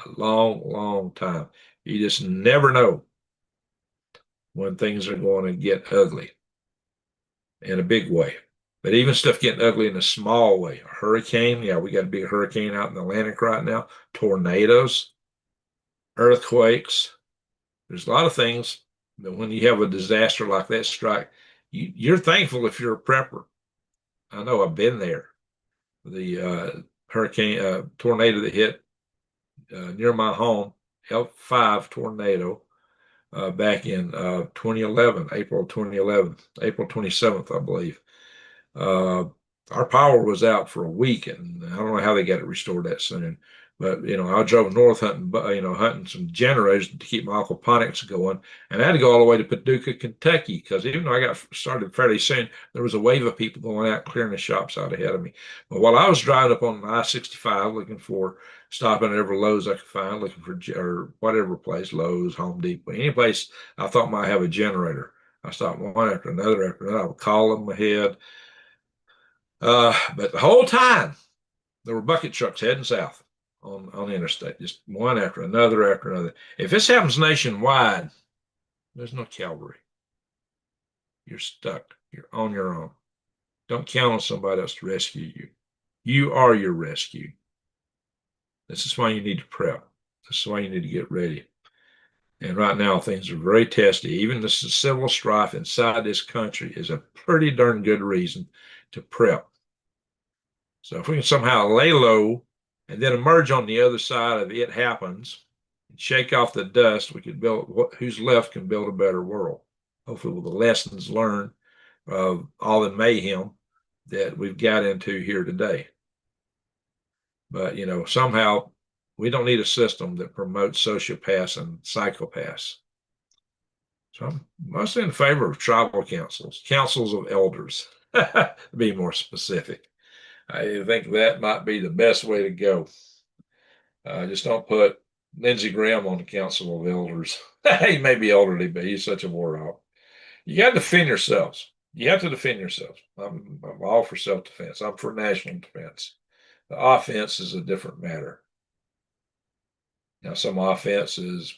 A long, long time. You just never know when things are going to get ugly in a big way. But even stuff getting ugly in a small way. A hurricane, yeah, we got a big hurricane out in the Atlantic right now. Tornadoes, earthquakes. There's a lot of things that when you have a disaster like that strike, you're thankful if you're a prepper. I know I've been there. The hurricane tornado that hit near my home, L5 tornado, back in 2011, April 2011, April 27th, I believe. Our power was out for a week, and I don't know how they got it restored that soon. But I drove north hunting, hunting some generators to keep my aquaponics going, and I had to go all the way to Paducah, Kentucky, because even though I got started fairly soon, there was a wave of people going out clearing the shops out ahead of me. But while I was driving up on I-65 looking for stopping at every Lowe's I could find, looking for or whatever place, Lowe's, Home Depot, any place I thought might have a generator, I stopped one after another. I would call them ahead. But the whole time there were bucket trucks heading south on the interstate, just one after another after another. If this happens nationwide, there's no cavalry. You're stuck. You're on your own. Don't count on somebody else to rescue you. You are your rescue. This is why you need to prep. This is why you need to get ready. And right now, things are very testy. Even the civil strife inside this country is a pretty darn good reason to prep. So if we can somehow lay low and then emerge on the other side of it happens, and shake off the dust, we could build, who's left can build a better world. Hopefully with the lessons learned of all the mayhem that we've got into here today. But, somehow we don't need a system that promotes sociopaths and psychopaths. So I'm mostly in favor of tribal councils of elders, to be more specific. I think that might be the best way to go. Just don't put Lindsey Graham on the council of elders. He may be elderly, but he's such a war hawk. You got to defend yourselves. You have to defend yourselves. I'm all for self-defense. I'm for national defense. The offense is a different matter. Now, some offense is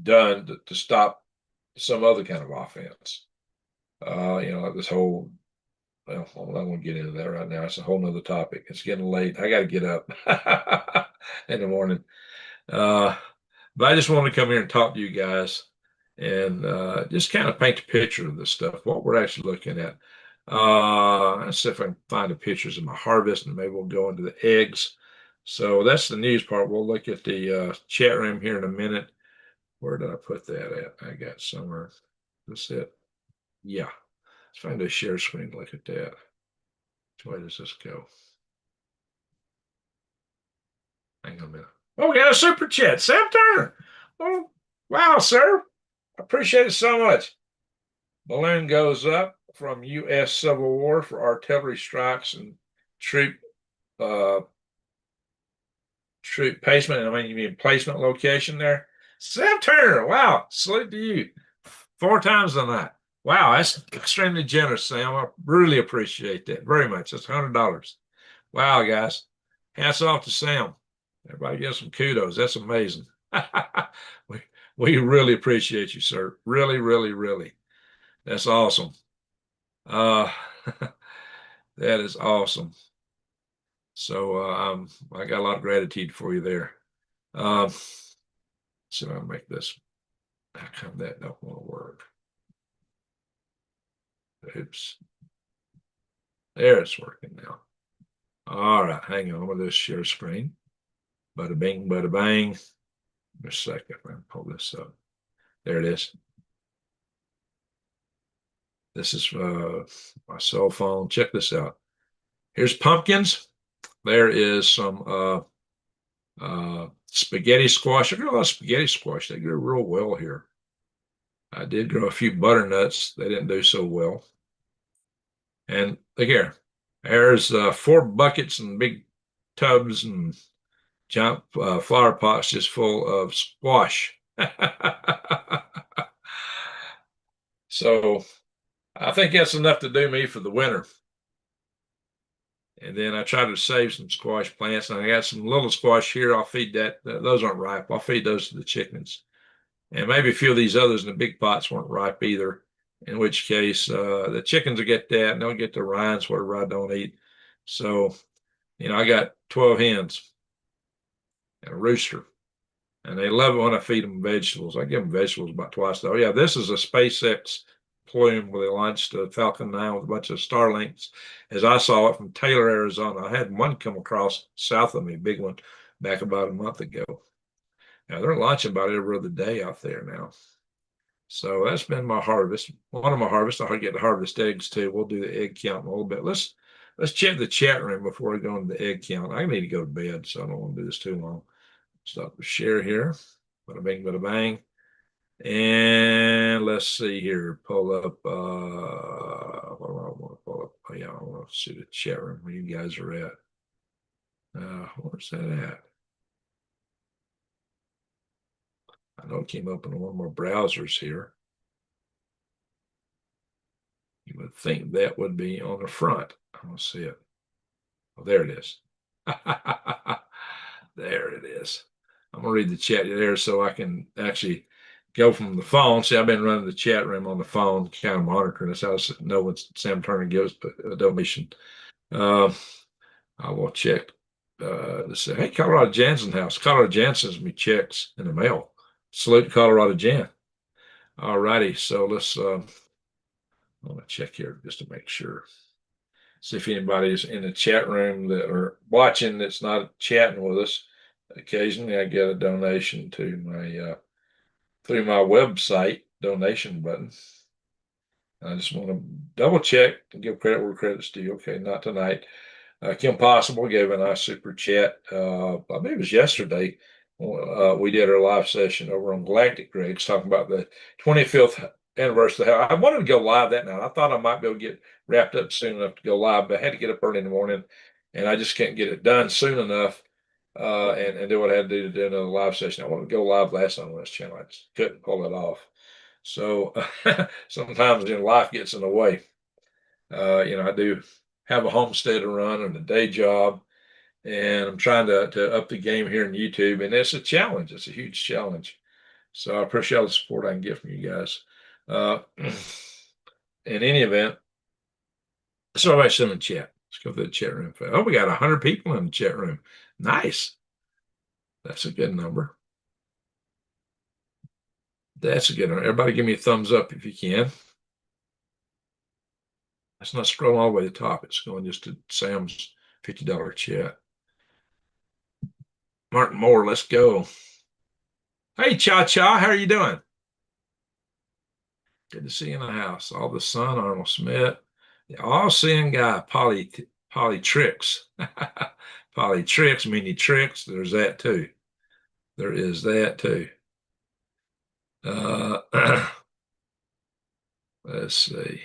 done to stop some other kind of offense. Like this whole, well, I'm not going to get into that right now. It's a whole nother topic. It's getting late. I got to get up in the morning. But I just wanted to come here and talk to you guys and just kind of paint a picture of this stuff, what we're actually looking at. Let's see if I can find the pictures of my harvest, and maybe we'll go into the eggs. So that's the news part. We'll look at the chat room here in a minute. Where did I put that at? I got somewhere. That's it. Yeah. Let's find a share screen. Look at that. Which way does this go? Hang on a minute. Oh, we got a super chat. Sam Turner. Oh, wow, sir. Appreciate it so much. Balloon goes up from U.S. Civil War for artillery strikes and troop placement. I mean, you mean placement location there? Sam Turner. Wow. Salute to you. 4 times the night. Wow, that's extremely generous, Sam. I really appreciate that very much. That's $100. Wow, guys. Hats off to Sam. Everybody get some kudos. That's amazing. we really appreciate you, sir. Really, really, really. That's awesome. That is awesome. So I got a lot of gratitude for you there. So I'll make this. How come that don't want to work? Oops. There, it's working now. All right, hang on. I'm going to just share screen. Bada bing, bada bang. Just a second. I'm going to pull this up. There it is. This is my cell phone. Check this out. Here's pumpkins. There is some spaghetti squash. I grew a lot of spaghetti squash. They grew real well here. I did grow a few butternuts. They didn't do so well. And look here. There's 4 buckets and big tubs and giant flower pots just full of squash. So I think that's enough to do me for the winter. And then I try to save some squash plants. And I got some little squash here. I'll feed that. Those aren't ripe. I'll feed those to the chickens. And maybe a few of these others in the big pots weren't ripe either. In which case, the chickens will get that, and they'll get the rinds, whatever I don't eat. So, I got 12 hens and a rooster. And they love it when I feed them vegetables. I give them vegetables about twice a day. Oh, yeah, this is a SpaceX plume where they launched a Falcon 9 with a bunch of Starlinks. As I saw it from Taylor, Arizona, I had one come across south of me, big one, back about a month ago. Now they're launching about every other day out there now. So that's been my harvest. One of my harvests. I'll get to harvest eggs too. We'll do the egg count in a little bit. Let's check the chat room before we go into the egg count. I need to go to bed, so I don't want to do this too long. Stop the share here. Bada bing, bada bang. And let's see here. Pull up. What do I want to pull up? Oh, yeah, I want to see the chat room where you guys are at. Where's that at? I know it came up in one of my browsers here. You would think that would be on the front. I don't see it. Oh, there it is. There it is. I'm going to read the chat there so I can actually go from the phone. See, I've been running the chat room on the phone, kind of monitoring this. I know when Sam Turner gives a donation. I will check Let's say, hey, Colorado Jansen house. Colorado Jan sends me checks in the mail. Salute Colorado Jan. All righty. So let's I'm gonna check here just to make sure. See if anybody's in the chat room that are watching that's not chatting with us. Occasionally I get a donation to my through my website donation button. I just want to double check and give credit where credit's due. Okay, not tonight. Kim Possible gave a nice super chat. I believe it was yesterday. We did our live session over on Galactic Greg's talking about the 25th anniversary. I wanted to go live that night. I thought I might be able to get wrapped up soon enough to go live, but I had to get up early in the morning, and I just can't get it done soon enough and do what I had to do another live session. I wanted to go live last night on this channel. I just couldn't pull it off. So sometimes life gets in the way. I do have a homestead to run and a day job, and I'm trying to up the game here in YouTube, and it's a challenge. It's a huge challenge. So I appreciate all the support I can get from you guys. In any event, so everybody's in the chat. Let's go through the chat room. Oh, we got 100 people in the chat room. Nice. That's a good number. That's a good number. Everybody give me a thumbs up if you can. It's not scrolling all the way to the top. It's going just to Sam's $50 chat. Martin Moore, let's go. Hey, Cha Cha, how are you doing? Good to see you in the house. All the Sun, Arnold Smith. The all-seeing guy, Polly Tricks. Polly Tricks, Mini Tricks. There's that too. There is that too. Let's see.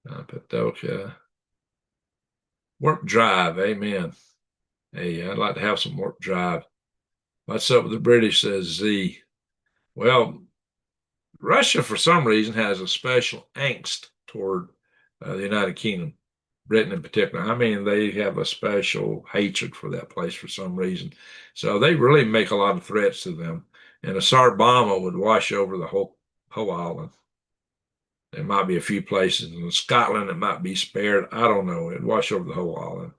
Padoka. Warp Drive, amen. Hey, I'd like to have some warp drive. What's up with the British, says Z. Well, Russia, for some reason, has a special angst toward the United Kingdom, Britain in particular. I mean, they have a special hatred for that place for some reason. So they really make a lot of threats to them. And a SAR bomber would wash over the whole island. There might be a few places in Scotland that might be spared. I don't know. It'd wash over the whole island.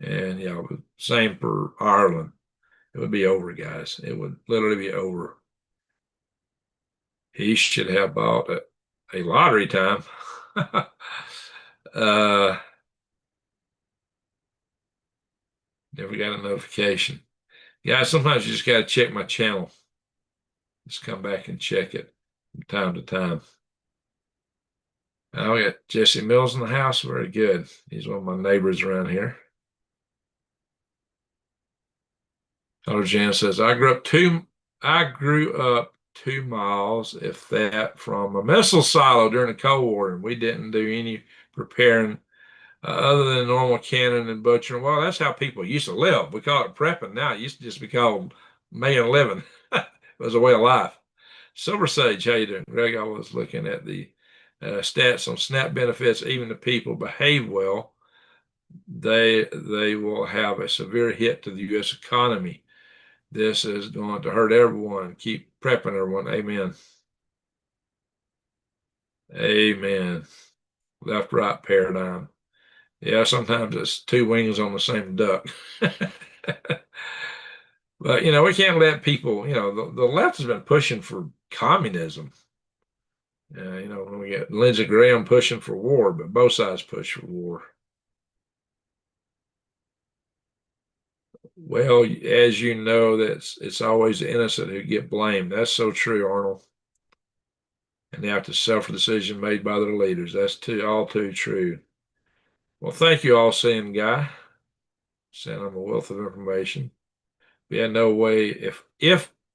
And, same for Ireland. It would be over, guys. It would literally be over. He should have bought a lottery time. Never got a notification. Guys, sometimes you just got to check my channel. Just come back and check it from time to time. We got Jesse Mills in the house. Very good. He's one of my neighbors around here. Color Jan says, I grew up 2 miles, if that, from a missile silo during the Cold War, and we didn't do any preparing other than normal cannon and butchering. Well, that's how people used to live. We call it prepping now. It used to just be called making a living. It was a way of life. Silver Sage, how you doing? Greg, I was looking at the stats on SNAP benefits. Even the people behave well, they will have a severe hit to the U.S. economy. This is going to hurt everyone. Keep prepping everyone. Amen. Amen. Left-right paradigm. Yeah, sometimes it's two wings on the same duck. But, we can't let people, the left has been pushing for communism. When we get Lindsey Graham pushing for war, but both sides push for war. Well, as you know, it's always the innocent who get blamed. That's so true, Arnold. And they have to suffer the decision made by their leaders. That's all too true. Well, thank you all, seeing guy. Sent them a wealth of information. We had no way, if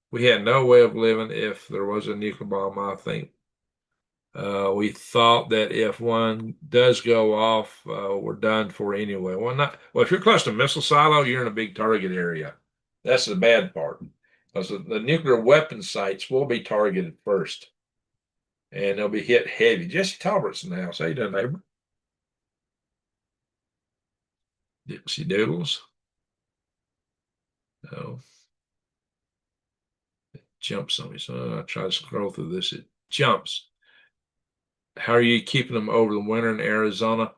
we had no way of living if there was a nuclear bomb, I think we thought that if one does go off, we're done for anyway. Well, if you're close to a missile silo, you're in a big target area. That's the bad part, because the nuclear weapon sites will be targeted first, and they'll be hit heavy. Jesse Talbert's in the house. How you doing, neighbor? Dipsy Doodles. Oh, it jumps on me. So I try to scroll through this. It jumps. How are you keeping them over the winter in Arizona?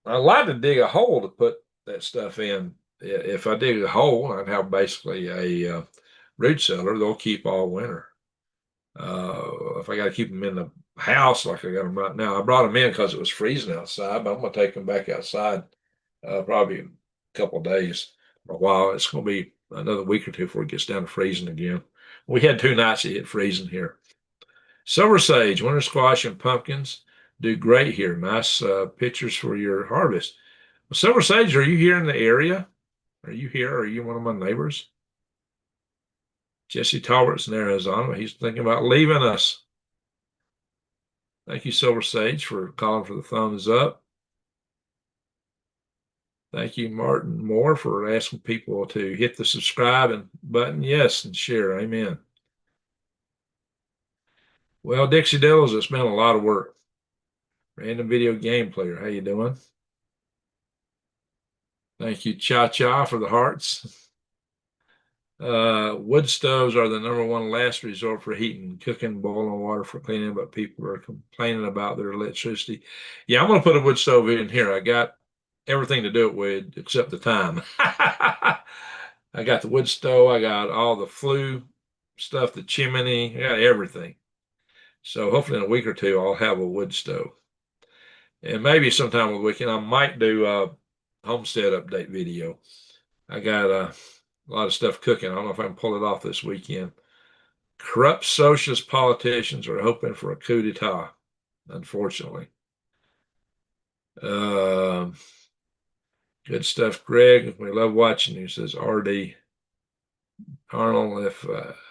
I'd like to dig a hole to put that stuff in. If I dig a hole, I'd have basically a root cellar. They'll keep all winter. If I got to keep them in the house like I got them right now, I brought them in because it was freezing outside, but I'm going to take them back outside probably a couple of days for a while. It's going to be another week or two before it gets down to freezing again. We had 2 nights it hit freezing here. Silver sage, winter squash, and pumpkins do great here. Nice pictures for your harvest. Well, silver sage, are you here in the area? Are you here? Are you one of my neighbors? Jesse Talbert's in Arizona. He's thinking about leaving us. Thank you, Silver Sage, for calling for the thumbs up. Thank you, Martin Moore, for asking people to hit the subscribe button. Yes, and share. Amen. Well, Dixie Dills, it's been a lot of work. Random video game player. How you doing? Thank you, Cha Cha, for the hearts. Wood stoves are the #1 last resort for heating, cooking, boiling water for cleaning, but people are complaining about their electricity. Yeah, I'm going to put a wood stove in here. I got everything to do it with except the time. I got the wood stove. I got all the flue stuff, the chimney. I got everything. So hopefully in a week or two, I'll have a wood stove. And maybe sometime on the weekend, I might do a homestead update video. I got a lot of stuff cooking. I don't know if I can pull it off this weekend. Corrupt socialist politicians are hoping for a coup d'etat, unfortunately. Uh, Good stuff, Greg. We love watching you, says RD. Arnold, if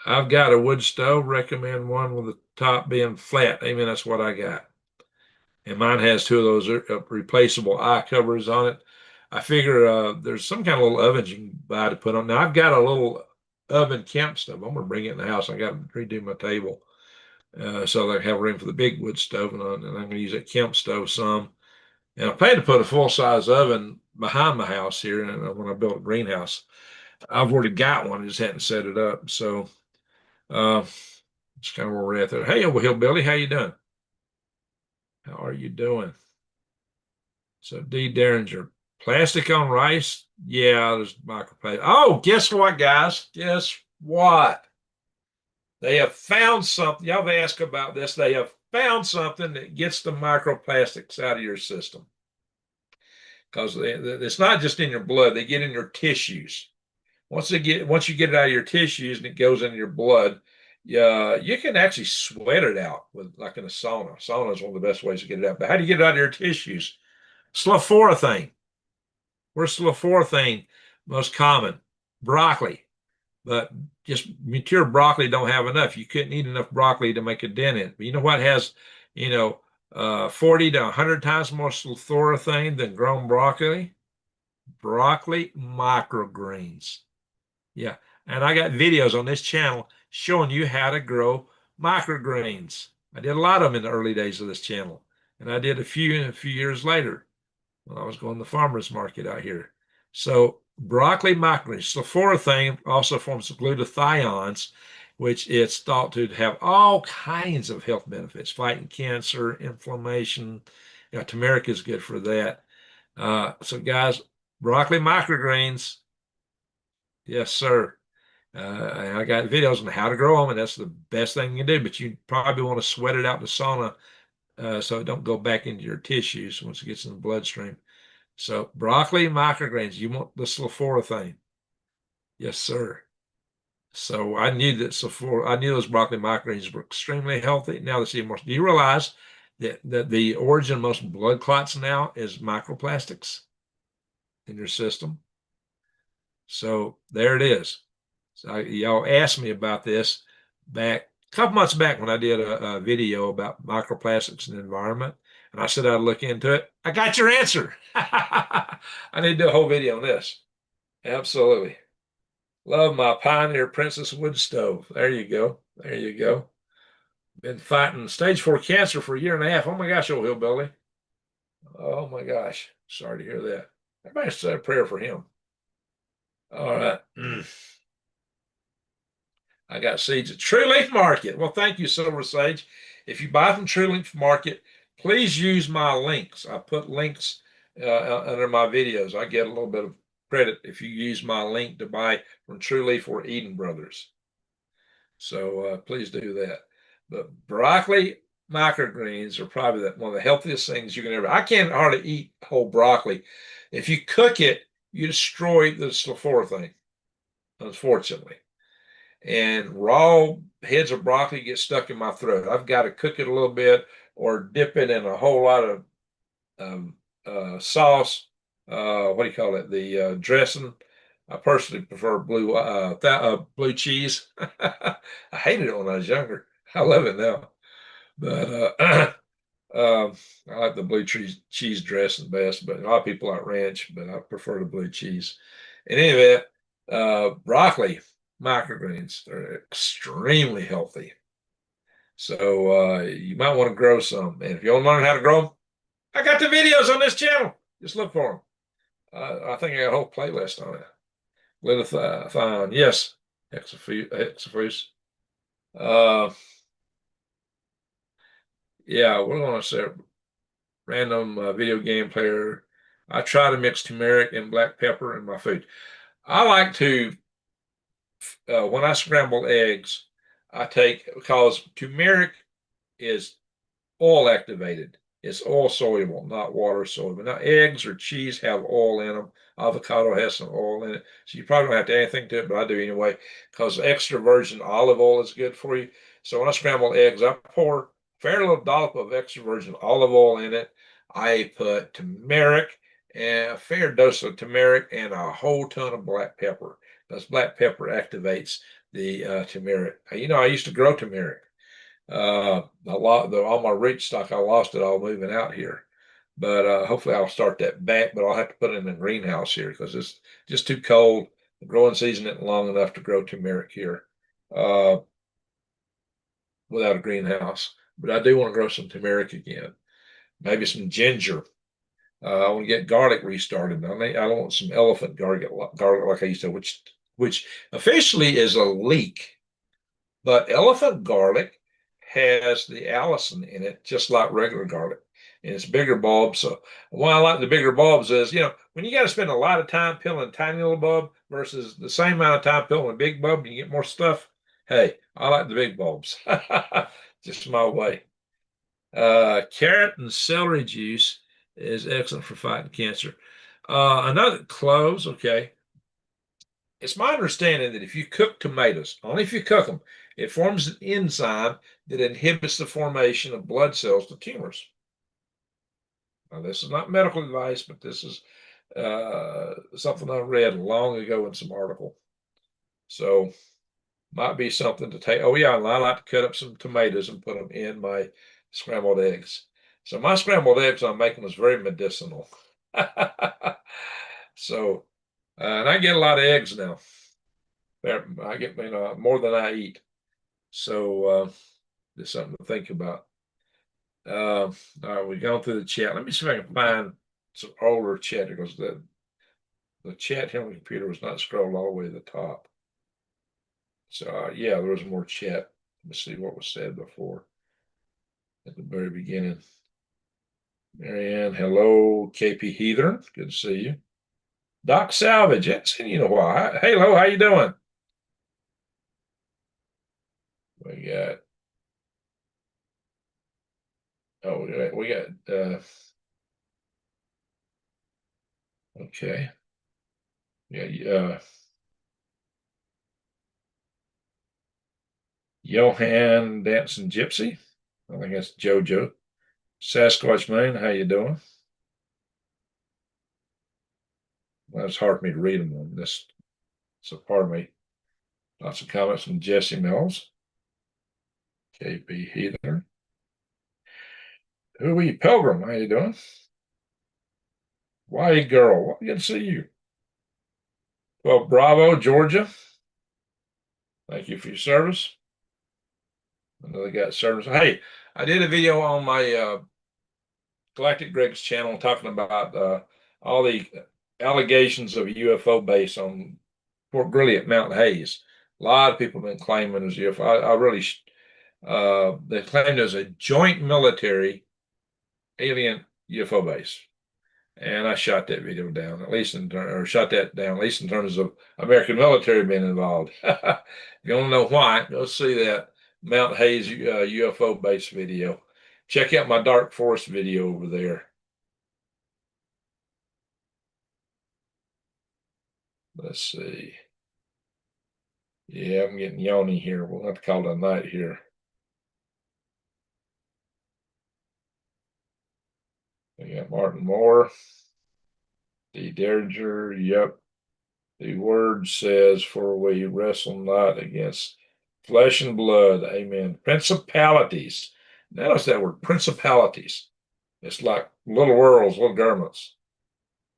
I've got a wood stove, recommend one with the top being flat. Amen. That's what I got. And mine has 2 of those replaceable eye covers on it. I figure there's some kind of little ovens you can buy to put on. Now, I've got a little oven camp stove. I'm going to bring it in the house. I got to redo my table so that I have room for the big wood stove. And I'm going to use that camp stove some. And I plan to put a full-size oven behind my house here. And when I build a greenhouse, I've already got one. I just hadn't set it up. So it's kind of where we're at there. Hey, over Hillbilly, how you doing? How are you doing? So D. Derringer, plastic on rice? Yeah, there's microplastic. Oh, guess what, guys? Guess what? They have found something. Y'all have asked about this. They have found something that gets the microplastics out of your system. Because it's not just in your blood, they get in your tissues. Once you get it out of your tissues and it goes into your blood, you can actually sweat it out with like in a sauna. Sauna is one of the best ways to get it out. But how do you get it out of your tissues? Sulforaphane. Where's sulforaphane most common? Broccoli. But just mature broccoli don't have enough. You couldn't eat enough broccoli to make a dent in it. But you know what has, 40 to 100 times more sulforaphane than grown broccoli? Broccoli microgreens. Yeah. And I got videos on this channel showing you how to grow microgreens. I did a lot of them in the early days of this channel. And I did a few years later when I was going to the farmer's market out here. So broccoli microgreens. Sulforaphane also forms glutathiones, which it's thought to have all kinds of health benefits, fighting cancer, inflammation. Turmeric is good for that. So guys, broccoli microgreens. Yes, sir. I got videos on how to grow them, and that's the best thing you can do. But you probably want to sweat it out in the sauna so it don't go back into your tissues once it gets in the bloodstream. So broccoli microgreens, you want the sulforaphane. Yes, sir. So I knew those broccoli microgreens were extremely healthy. Now let's see more. Do you realize that the origin of most blood clots now is microplastics in your system? So there it is. So y'all asked me about this back a couple months back when I did a video about microplastics in the environment. And I said I'd look into it. I got your answer. I need to do a whole video on this. Absolutely. Love my Pioneer Princess wood stove. There you go. There you go. Been fighting stage 4 cancer for a year and a half. Oh my gosh, old hillbilly. Oh my gosh. Sorry to hear that. Everybody say a prayer for him. All right. I got seeds at True Leaf Market. Well, thank you, Silver Sage. If you buy from True Leaf Market, please use my links. I put links under my videos. I get a little bit of credit if you use my link to buy from True Leaf or Eden Brothers. So please do that. But broccoli microgreens are probably one of the healthiest things you can ever. I can't hardly eat whole broccoli. If you cook it, you destroy the sulforaphane, unfortunately. And raw heads of broccoli get stuck in my throat. I've got to cook it a little bit or dip it in a whole lot of sauce. What do you call it? The dressing. I personally prefer blue cheese. I hated it when I was younger. I love it now, but I like the blue cheese dressing best. But a lot of people like ranch, but I prefer the blue cheese. In any event, broccoli microgreens are extremely healthy. So you might want to grow some. And if you want to learn how to grow them, I got the videos on this channel. Just look for them. I think I got a whole playlist on it. Glutathione, yes. Hexafuse. Yeah, we're going to say random video game player. I try to mix turmeric and black pepper in my food. I like to, when I scramble eggs, I take, because turmeric is oil activated. It's oil soluble, not water soluble. Now, eggs or cheese have oil in them. Avocado has some oil in it. So you probably don't have to add anything to it, but I do anyway, because extra virgin olive oil is good for you. So when I scramble eggs, I pour a fair little dollop of extra virgin olive oil in it. I put turmeric and a fair dose of turmeric and a whole ton of black pepper, because black pepper activates the turmeric. You know, I used to grow turmeric. All my root stock, I lost it all moving out here. But hopefully I'll start that back, but I'll have to put it in the greenhouse here because it's just too cold. The growing season isn't long enough to grow turmeric here without a greenhouse. But I do want to grow some turmeric again. Maybe some ginger. I want to get garlic restarted. I want some elephant garlic like I used to, which officially is a leek. But elephant garlic has the allicin in it, just like regular garlic. And it's bigger bulbs. So why I like the bigger bulbs is, when you got to spend a lot of time peeling a tiny little bulb versus the same amount of time peeling a big bulb, you get more stuff. Hey, I like the big bulbs. Just my way. Carrot and celery juice is excellent for fighting cancer. Another cloves, okay. It's my understanding that if you cook tomatoes, only if you cook them, it forms an enzyme that inhibits the formation of blood cells to tumors. Now, this is not medical advice, but this is something I read long ago in some article. So, might be something to take. Oh, yeah, and I like to cut up some tomatoes and put them in my scrambled eggs. So, my scrambled eggs I'm making was very medicinal. So, and I get a lot of eggs now. I get more than I eat. So just something to think about. All right, we've gone through the chat. Let me see if I can find some older chat because the chat here on the computer was not scrolled all the way to the top. So yeah, there was more chat. Let me see what was said before at the very beginning. Marianne, hello. KP Heather, good to see you. Doc Salvage, haven't seen you in a while. Hey, hello, how you doing? We got, we got, okay. Yeah, Johan Dancing Gypsy. I think that's JoJo. Sasquatch Man, how you doing? Well, it's hard for me to read them on this, so pardon me. Lots of comments from Jesse Mills. KP Heather. Who are you, Pilgrim? How you doing? Why girl? Well, good to see you. Well, Bravo, Georgia. Thank you for your service. I know they got service. Hey, I did a video on my Galactic Greg's channel talking about all the allegations of a UFO base on Fort Greely at Mount Hayes. A lot of people have been claiming as UFO. I really, they claim there's a joint military alien UFO base. And I shot that video down, at least or shot that down, at least in terms of American military being involved. If you want to know why, go see that Mount Hayes UFO base video. Check out my Dark Forest video over there. Let's see. Yeah, I'm getting yawny here. We'll have to call it a night here. We got Martin Moore, the Derringer. Yep. The word says, for we wrestle not against flesh and blood. Amen. Principalities. Notice that word, principalities. It's like little worlds, little governments,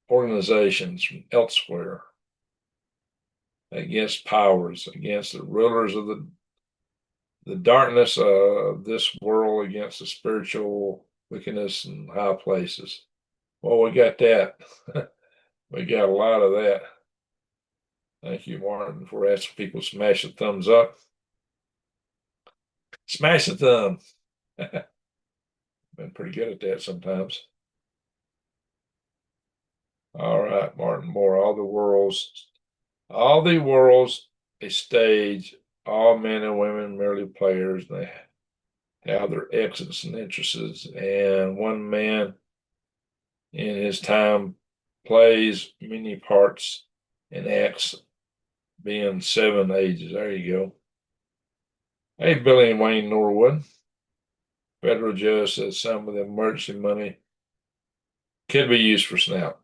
organizations from elsewhere, against powers, against the rulers of the darkness of this world, against the spiritual wickedness in high places. Well, we got that. We got a lot of that. Thank you, Martin, for asking people to smash the thumbs up. Smash the thumb. Been pretty good at that sometimes. All right, Martin Moore. All the world's a stage. All men and women merely players. They have their exits and interests, and one man in his time plays many parts and acts, being 7 ages. There you go. Hey, Billy and Wayne Norwood. Federal judge says some of the emergency money could be used for SNAP.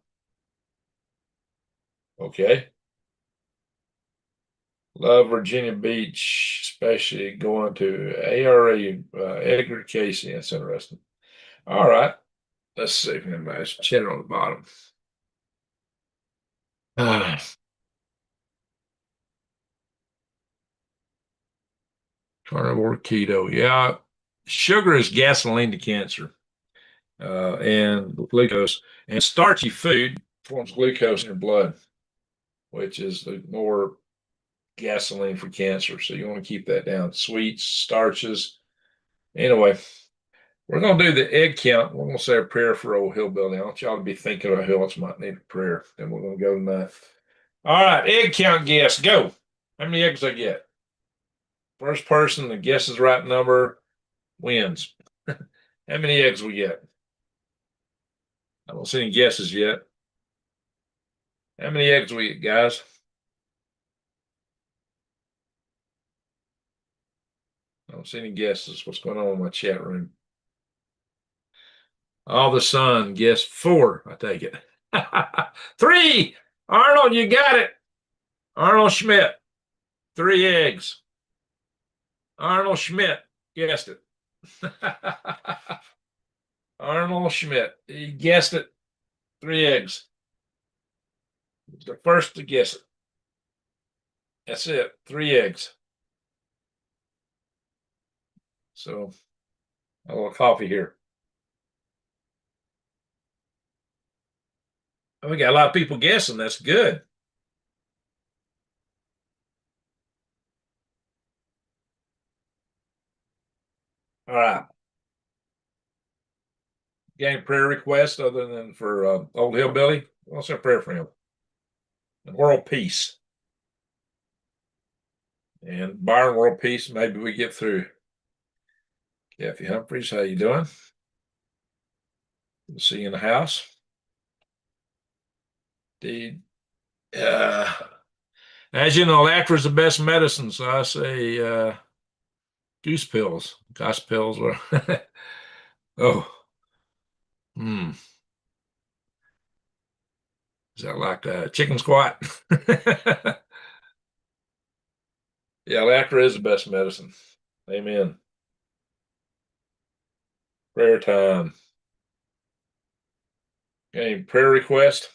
Okay. Love Virginia Beach, especially going to ARA, Edgar Casey. That's interesting. All right. Let's see if anybody's chatting on the bottom. Carnivore keto. Yeah. Sugar is gasoline to cancer, and glucose. And starchy food forms glucose in your blood, which is the more gasoline for cancer. So you want to keep that down. Sweets, starches. Anyway, we're going to do the egg count. We're going to say a prayer for old Hillbilly. I want y'all to be thinking about who else might need a prayer. Then we're going to go tonight. All right, egg count guess. Go. How many eggs I get? First person that guesses the right number wins. How many eggs we get? I don't see any guesses yet. How many eggs we get, guys? I don't see any guesses. What's going on in my chat room? All the sun guessed 4. I take it. 3. Arnold, you got it. Arnold Schmidt. 3 eggs. Arnold Schmidt guessed it. Arnold Schmidt. He guessed it. 3 eggs. He was the first to guess it. That's it. 3 eggs. So, a little coffee here. We got a lot of people guessing. That's good. All right. Got any prayer requests other than for old Hillbilly? What's our prayer for him? And world peace. And Byron, world peace. Maybe we get through. Kathy Humphreys, how you doing? We'll see you in the house. The as you know, laughter is the best medicine. So I say goose pills, goose pills. Or oh, is that like a chicken squat? Yeah, laughter is the best medicine. Amen. Prayer time. Any prayer request?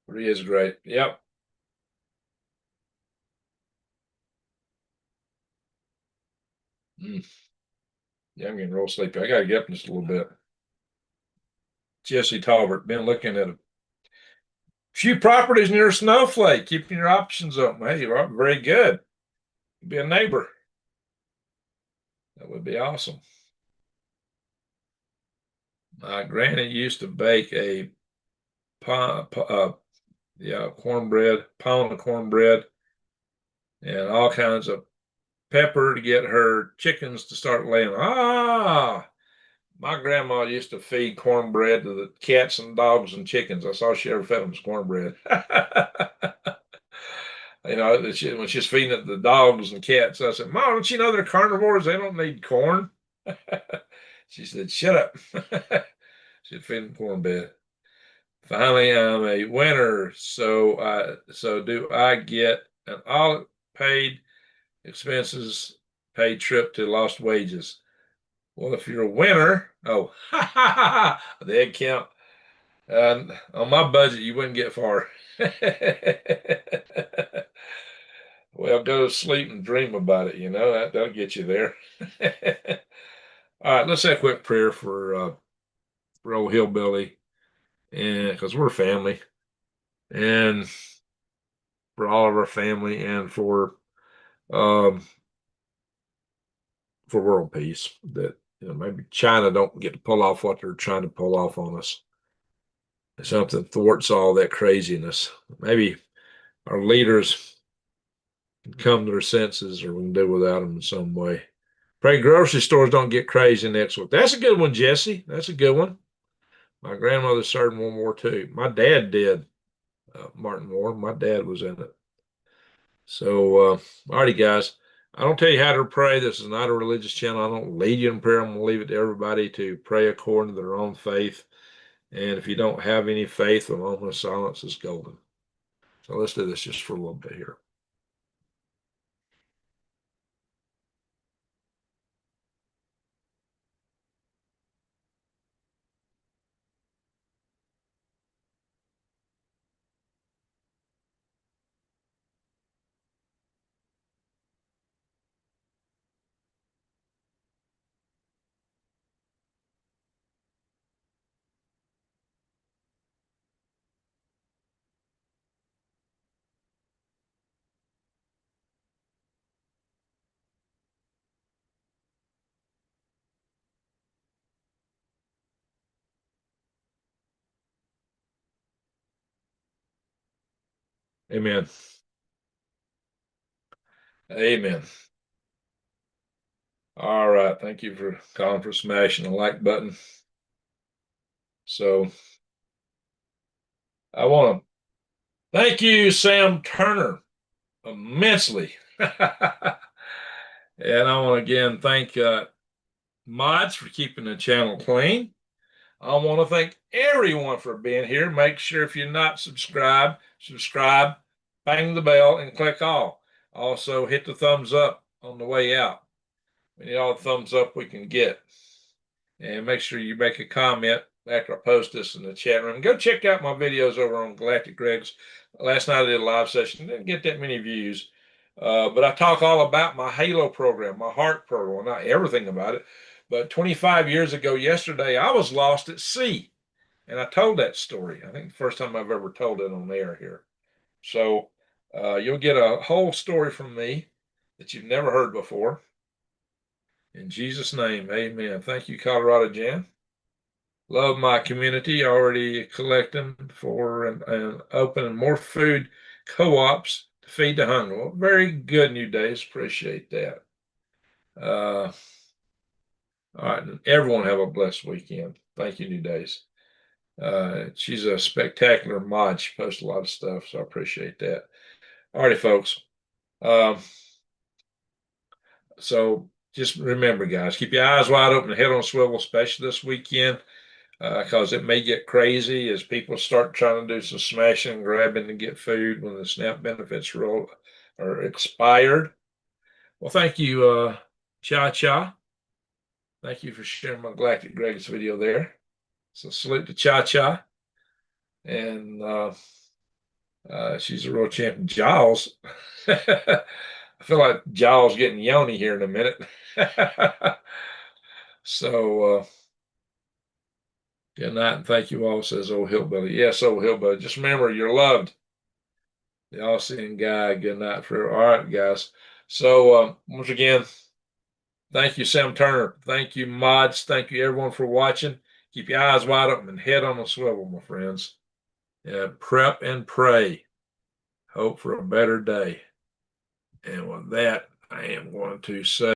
Three is great. Yep. Yeah, I'm getting real sleepy. I gotta get up in just a little bit. Jesse Talbert, been looking at a few properties near Snowflake, keeping your options open. Hey, you're very good. Be a neighbor. That would be awesome. My granny used to bake a cornbread, pound of cornbread, and all kinds of pepper to get her chickens to start laying. My grandma used to feed cornbread to the cats and dogs and chickens. I saw she ever fed them cornbread. When she's feeding it to the dogs and cats, I said, Mom, don't you know they're carnivores? They don't need corn. She said, shut up. She'd feed them cornbread. Finally, I'm a winner. So do I get an all paid expenses paid trip to lost wages? Well, if you're a winner, oh, the egg count. On my budget, you wouldn't get far. Well, go to sleep and dream about it. That'll get you there. All right, let's say a quick prayer for old hillbilly, and because we're family, and for all of our family, and um, for world peace. That maybe China don't get to pull off what they're trying to pull off on us. Something thwarts all that craziness. Maybe our leaders can come to their senses, or we can do without them in some way. Pray grocery stores don't get crazy next week. That's a good one, Jesse. That's a good one. My grandmother served in World War II. My dad did, Martin War. My dad was in it. So, alrighty, guys. I don't tell you how to pray. This is not a religious channel. I don't lead you in prayer. I'm going to leave it to everybody to pray according to their own faith. And if you don't have any faith, a moment of silence is golden. So let's do this just for a little bit here. Amen. Amen. All right. Thank you for calling for smashing the like button. So I want to thank you, Sam Turner, immensely. And I want to again thank mods for keeping the channel clean. I want to thank everyone for being here. Make sure if you're not subscribe, bang the bell, and click all. Also, hit the thumbs up on the way out. We need all the thumbs up we can get. And make sure you make a comment after I post this in the chat room. Go check out my videos over on Galactic Greg's. Last night I did a live session. Didn't get that many views. But I talk all about my Halo program, my heart program. Not everything about it. But 25 years ago yesterday, I was lost at sea. And I told that story. I think the first time I've ever told it on air here. So you'll get a whole story from me that you've never heard before. In Jesus' name, amen. Thank you, Colorado Jan. Love my community. Already collecting for and opening more food co-ops to feed the hungry. Well, very good, New Days. Appreciate that. All right. Everyone have a blessed weekend. Thank you, New Days. She's a spectacular mod. She posts a lot of stuff, so I appreciate that. All righty, folks. So just remember, guys, keep your eyes wide open and head on swivel, especially this weekend, because it may get crazy as people start trying to do some smashing and grabbing to get food when the SNAP benefits are expired. Well, thank you, Cha Cha. Thank you for sharing my Galactic Greg's video there. So salute to Cha Cha. And she's a real champion. Giles. I feel like Giles getting yoni here in a minute. So good night and thank you all, says old hillbilly. Yes, old hillbilly. Just remember, you're loved. The all-seeing guy. Good night for all right, guys. So once again, Thank you, Sam Turner. Thank you, mods. Thank you, everyone, for watching. Keep your eyes wide open and head on a swivel, my friends. Prep and pray. Hope for a better day. And with that, I am going to say,